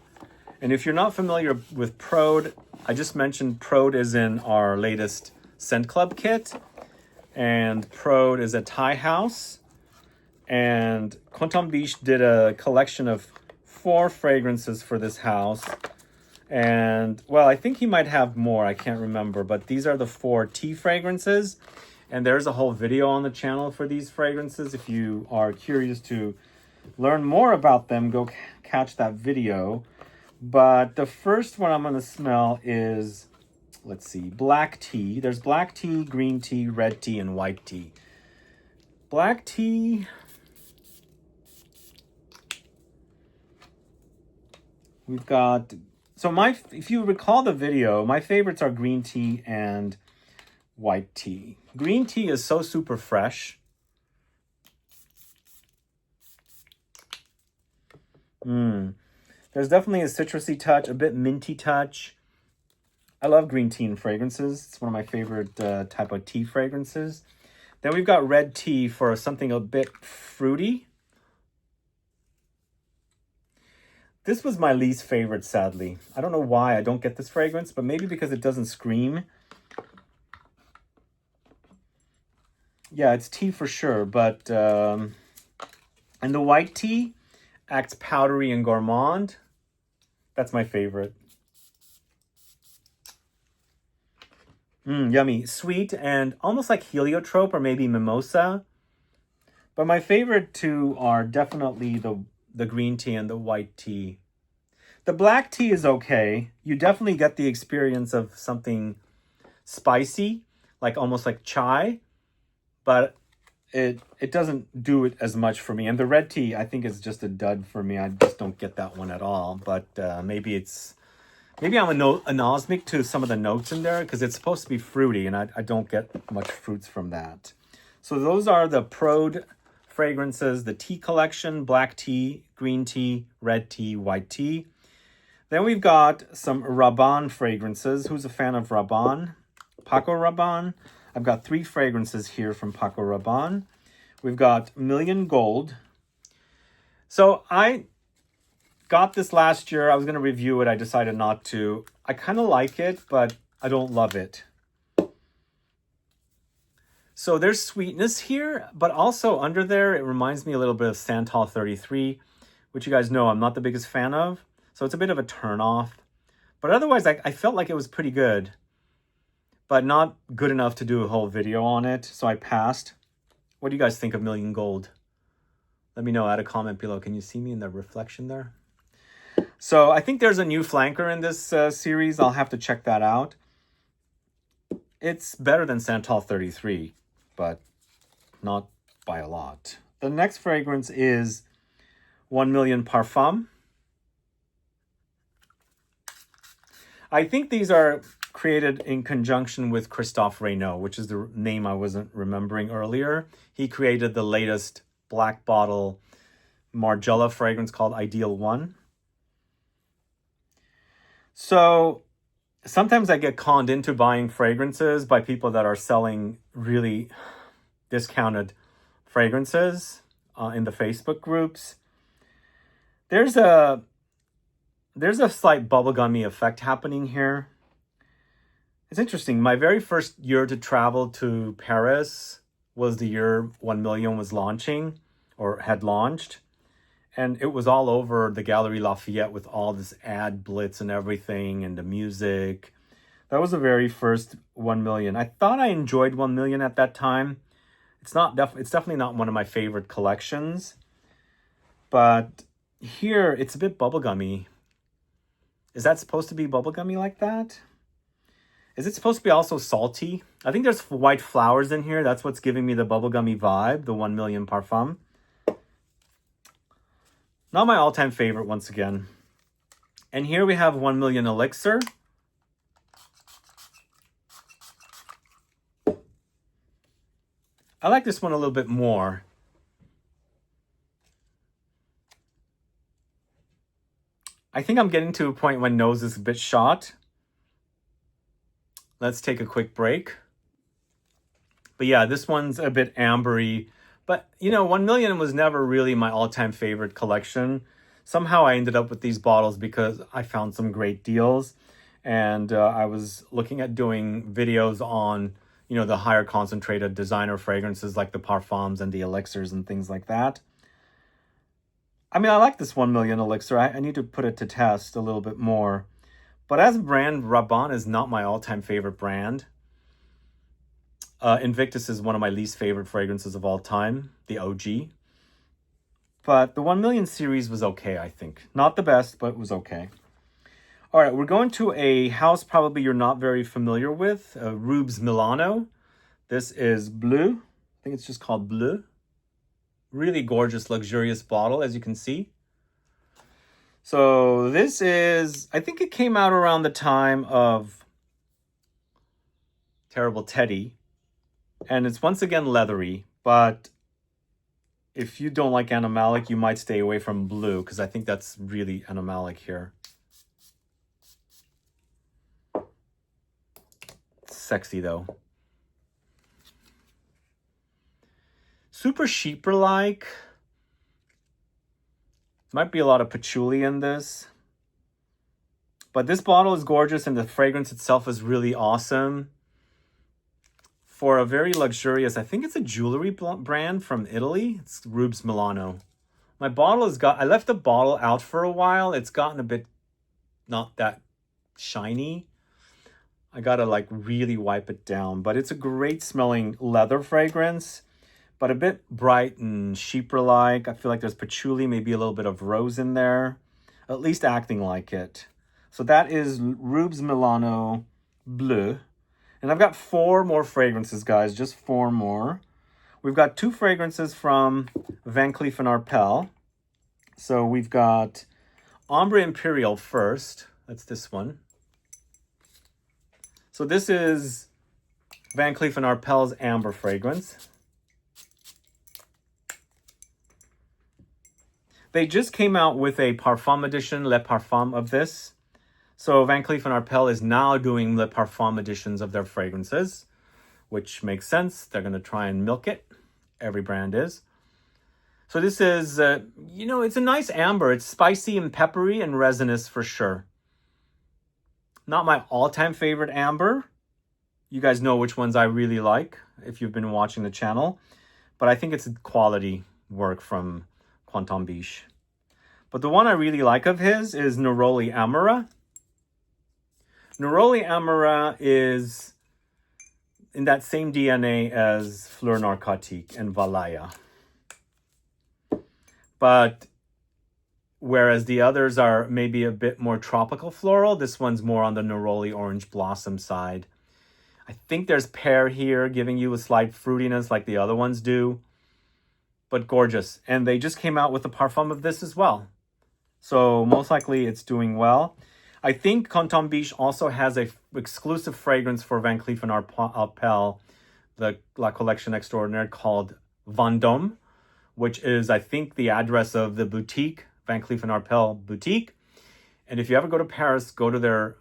A: And if you're not familiar with Prode, I just mentioned Prode is in our latest Scent Club kit. And Prode is a Thai house. And Quentin Bisch did a collection of 4 fragrances for this house. And, well, I think he might have more. I can't remember. But these are the 4 tea fragrances. And there's a whole video on the channel for these fragrances. If you are curious to learn more about them, go catch that video. But the first one I'm going to smell is, let's see, black tea. There's black tea, green tea, red tea, and white tea. Black tea. We've got... So if you recall the video, my favorites are green tea and white tea. Green tea is so super fresh. There's definitely a citrusy touch, a bit minty touch. I love green tea in fragrances. It's one of my favorite type of tea fragrances. Then we've got red tea for something a bit fruity. This was my least favorite, sadly. I don't know why I don't get this fragrance, but maybe because it doesn't scream. Yeah, it's tea for sure, but... and the white tea acts powdery and gourmand. That's my favorite. Yummy. Sweet and almost like heliotrope or maybe mimosa. But my favorite two are definitely the green tea and the white tea. The black tea is okay. You definitely get the experience of something spicy, like almost like chai, but it doesn't do it as much for me. And the red tea, I think, is just a dud for me. I just don't get that one at all. But maybe I'm anosmic to some of the notes in there because it's supposed to be fruity, and I don't get much fruits from that. So those are the Prode fragrances, the tea collection: black tea, green tea, red tea, white tea. Then we've got some Rabanne fragrances. Who's a fan of Rabanne? Paco Rabanne. I've got 3 fragrances here from Paco Rabanne. We've got Million Gold. So I got this last year. I was going to review it. I decided not to. I kind of like it, but I don't love it. So there's sweetness here, but also under there, it reminds me a little bit of Santal 33, which you guys know I'm not the biggest fan of. So it's a bit of a turn-off. But otherwise, I felt like it was pretty good, but not good enough to do a whole video on it. So I passed. What do you guys think of Million Gold? Let me know. Add a comment below. Can you see me in the reflection there? So I think there's a new flanker in this series. I'll have to check that out. It's better than Santal 33, but not by a lot. The next fragrance is 1 Million Parfum. I think these are created in conjunction with Christophe Reynaud, which is the name I wasn't remembering earlier. He created the latest black bottle Margiela fragrance called Ideal One. So sometimes I get conned into buying fragrances by people that are selling really discounted fragrances in the Facebook groups. There's a slight bubblegummy effect happening here. It's interesting. My very first year to travel to Paris was the year 1 Million was launching or had launched. And it was all over the Galerie Lafayette with all this ad blitz and everything and the music. That was the very first 1 Million. I thought I enjoyed 1 Million at that time. It's definitely not one of my favorite collections. But here, it's a bit bubblegummy. Is that supposed to be bubblegummy like that? Is it supposed to be also salty? I think there's white flowers in here. That's what's giving me the bubblegummy vibe, the 1 Million Parfum. Not my all-time favorite once again. And here we have 1 Million Elixir. I like this one a little bit more. I think I'm getting to a point when nose is a bit shot. Let's take a quick break. But yeah, this one's a bit ambery. But, you know, 1 Million was never really my all-time favorite collection. Somehow I ended up with these bottles because I found some great deals. And I was looking at doing videos on, you know, the higher concentrated designer fragrances like the Parfums and the Elixirs and things like that. I mean, I like this 1 Million Elixir. I need to put it to test a little bit more. But as a brand, Rabanne is not my all-time favorite brand. Invictus is one of my least favorite fragrances of all time, the OG. But the 1 Million series was okay, I think. Not the best, but it was okay. All right, we're going to a house probably you're not very familiar with, ROUGE Milano. This is BLEU. I think it's just called BLEU. Really gorgeous, luxurious bottle, as you can see. So this is, I think it came out around the time of Terrible Teddy. And it's once again leathery, but if you don't like animalic, you might stay away from BLEU because I think that's really animalic here. It's sexy though. Super sheeper-like. Might be a lot of patchouli in this. But this bottle is gorgeous and the fragrance itself is really awesome. For a very luxurious, I think it's a jewelry brand from Italy. It's ROUGE Milano. My bottle has got, I left the bottle out for a while. It's gotten a bit not that shiny. I gotta like really wipe it down. But it's a great smelling leather fragrance, but a bit bright and sheeper-like. I feel like there's patchouli, maybe a little bit of rose in there, at least acting like it. So that is ROUGE Milano BLEU. And I've got 4 more fragrances, guys, just 4 more. We've got 2 fragrances from Van Cleef & Arpels. So we've got Ombre Imperial first. That's this one. So this is Van Cleef & Arpels Amber fragrance. They just came out with a Parfum edition, Le Parfum of this. So Van Cleef & Arpels is now doing Le Parfum editions of their fragrances, which makes sense. They're going to try and milk it. Every brand is. So this is, you know, it's a nice amber. It's spicy and peppery and resinous for sure. Not my all-time favorite amber. You guys know which ones I really like if you've been watching the channel. But I think it's quality work from Quentin Bisch. But the one I really like of his is Neroli Amara. Neroli Amara is in that same DNA as Fleur Narcotique and Valaya. But whereas the others are maybe a bit more tropical floral, this one's more on the Neroli Orange Blossom side. I think there's pear here giving you a slight fruitiness like the other ones do. But gorgeous. And they just came out with a parfum of this as well. So most likely it's doing well. I think Quentin Bisch also has a exclusive fragrance for Van Cleef & Arpels, the La Collection Extraordinaire, called Vendôme, which is, I think, the address of the boutique, Van Cleef & Arpels boutique. And if you ever go to Paris, go to their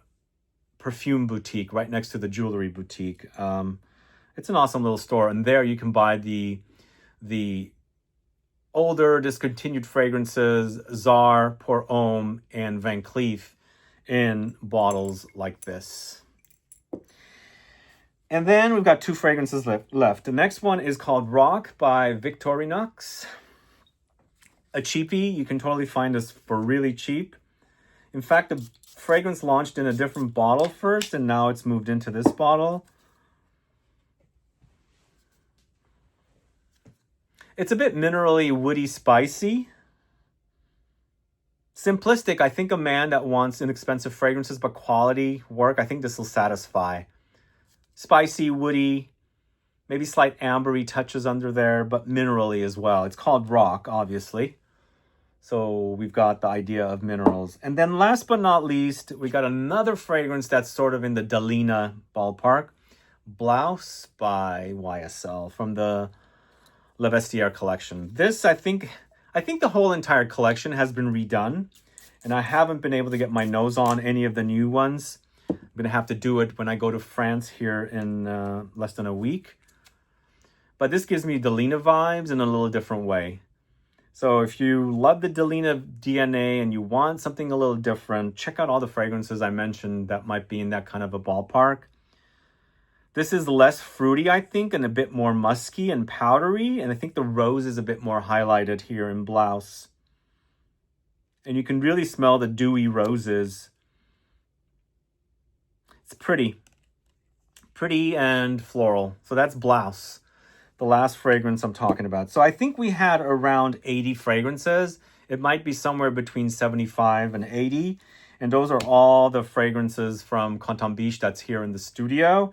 A: perfume boutique right next to the jewelry boutique. It's an awesome little store, and there you can buy the older discontinued fragrances, Czar, Pour Homme, and Van Cleef in bottles like this. And then we've got 2 fragrances left. The next one is called Rock by Victorinox. A cheapie. You can totally find this for really cheap. In fact, the fragrance launched in a different bottle first, and now it's moved into this bottle. It's a bit minerally, woody, spicy. Simplistic. I think a man that wants inexpensive fragrances but quality work, I think this will satisfy. Spicy, woody, maybe slight ambery touches under there, but minerally as well. It's called Rock, obviously. So we've got the idea of minerals. And then last but not least, we got another fragrance that's sort of in the Delina ballpark. Blouse by YSL from the Le Vestiaire collection. This, I think the whole entire collection has been redone, and I haven't been able to get my nose on any of the new ones. I'm going to have to do it when I go to France here in less than a week. But this gives me Delina vibes in a little different way. So if you love the Delina DNA and you want something a little different, check out all the fragrances I mentioned that might be in that kind of a ballpark. This is less fruity, I think, and a bit more musky and powdery. And I think the rose is a bit more highlighted here in Blouse. And you can really smell the dewy roses. It's pretty. Pretty and floral. So that's Blouse, the last fragrance I'm talking about. So I think we had around 80 fragrances. It might be somewhere between 75 and 80. And those are all the fragrances from Quentin Bisch that's here in the studio.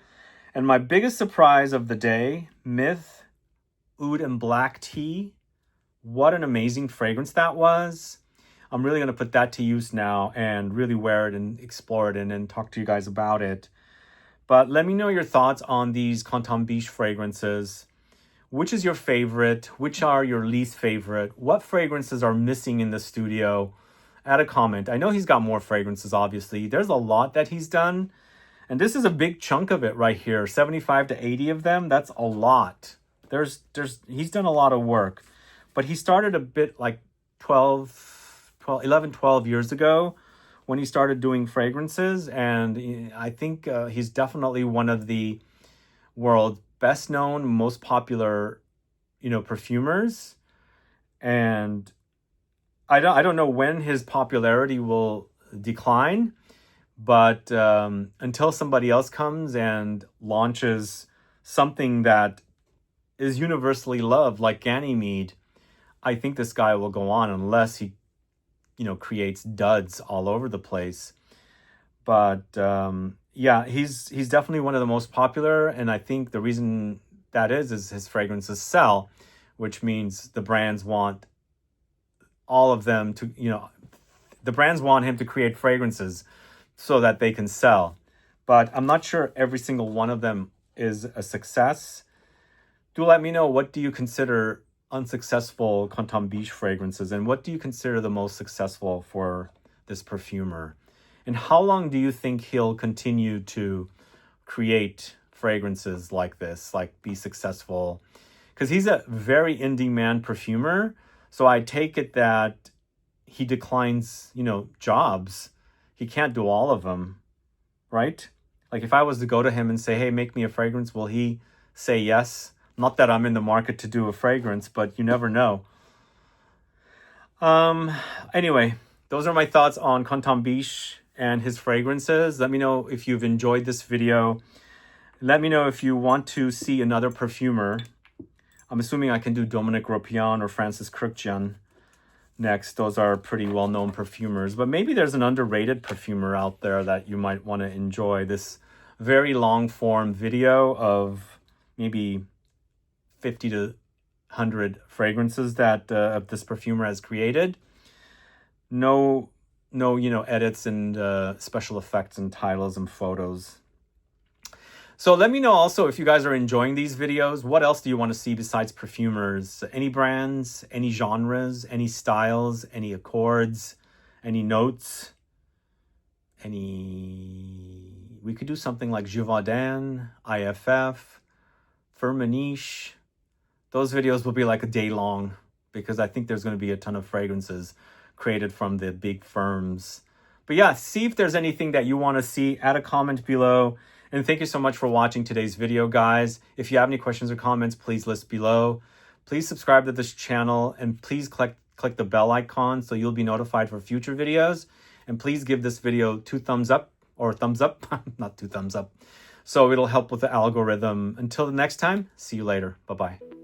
A: And my biggest surprise of the day, Myth Oud and Black Tea. What an amazing fragrance that was. I'm really going to put that to use now and really wear it and explore it and talk to you guys about it. But let me know your thoughts on these Quentin Bisch fragrances. Which is your favorite? Which are your least favorite? What fragrances are missing in the studio? Add a comment. I know he's got more fragrances, obviously. There's a lot that he's done. And this is a big chunk of it right here. 75 to 80 of them. That's a lot. He's done a lot of work. But he started a bit like 11, 12 years ago when he started doing fragrances. And I think he's definitely one of the world's best known, most popular, perfumers. And I don't know when his popularity will decline. But until somebody else comes and launches something that is universally loved, like Ganymede, I think this guy will go on unless he, creates duds all over the place. But yeah, he's definitely one of the most popular. And I think the reason that is his fragrances sell, which means the brands want all of them to, the brands want him to create fragrances so that they can sell. But I'm not sure every single one of them is a success. Do let me know, what do you consider unsuccessful Quentin Bisch fragrances, and what do you consider the most successful for this perfumer? And how long do you think he'll continue to create fragrances like this, like be successful? Because he's a very in-demand perfumer, so I take it that he declines, jobs. He can't do all of them, right? Like if I was to go to him and say, hey, make me a fragrance, will he say yes? Not that I'm in the market to do a fragrance, but you never know. Anyway, those are my thoughts on Quentin Bisch and his fragrances. Let me know if you've enjoyed this video. Let me know if you want to see another perfumer. I'm assuming I can do Dominique Ropion or Francis Kurkdjian next. Those are pretty well-known perfumers, but maybe there's an underrated perfumer out there that you might want to enjoy. This very long-form video of maybe 50 to 100 fragrances that this perfumer has created. No, edits and special effects and titles and photos. So let me know also if you guys are enjoying these videos. What else do you want to see besides perfumers? Any brands, any genres, any styles, any accords, any notes, we could do something like Givaudan, IFF, Firmenich. Those videos will be like a day long because I think there's going to be a ton of fragrances created from the big firms. But yeah, see if there's anything that you want to see. Add a comment below. And thank you so much for watching today's video, guys. If you have any questions or comments, please list below. Please subscribe to this channel and please click the bell icon so you'll be notified for future videos. And please give this video 2 thumbs up or thumbs up, not 2 thumbs up. So it'll help with the algorithm. Until the next time, see you later. Bye-bye.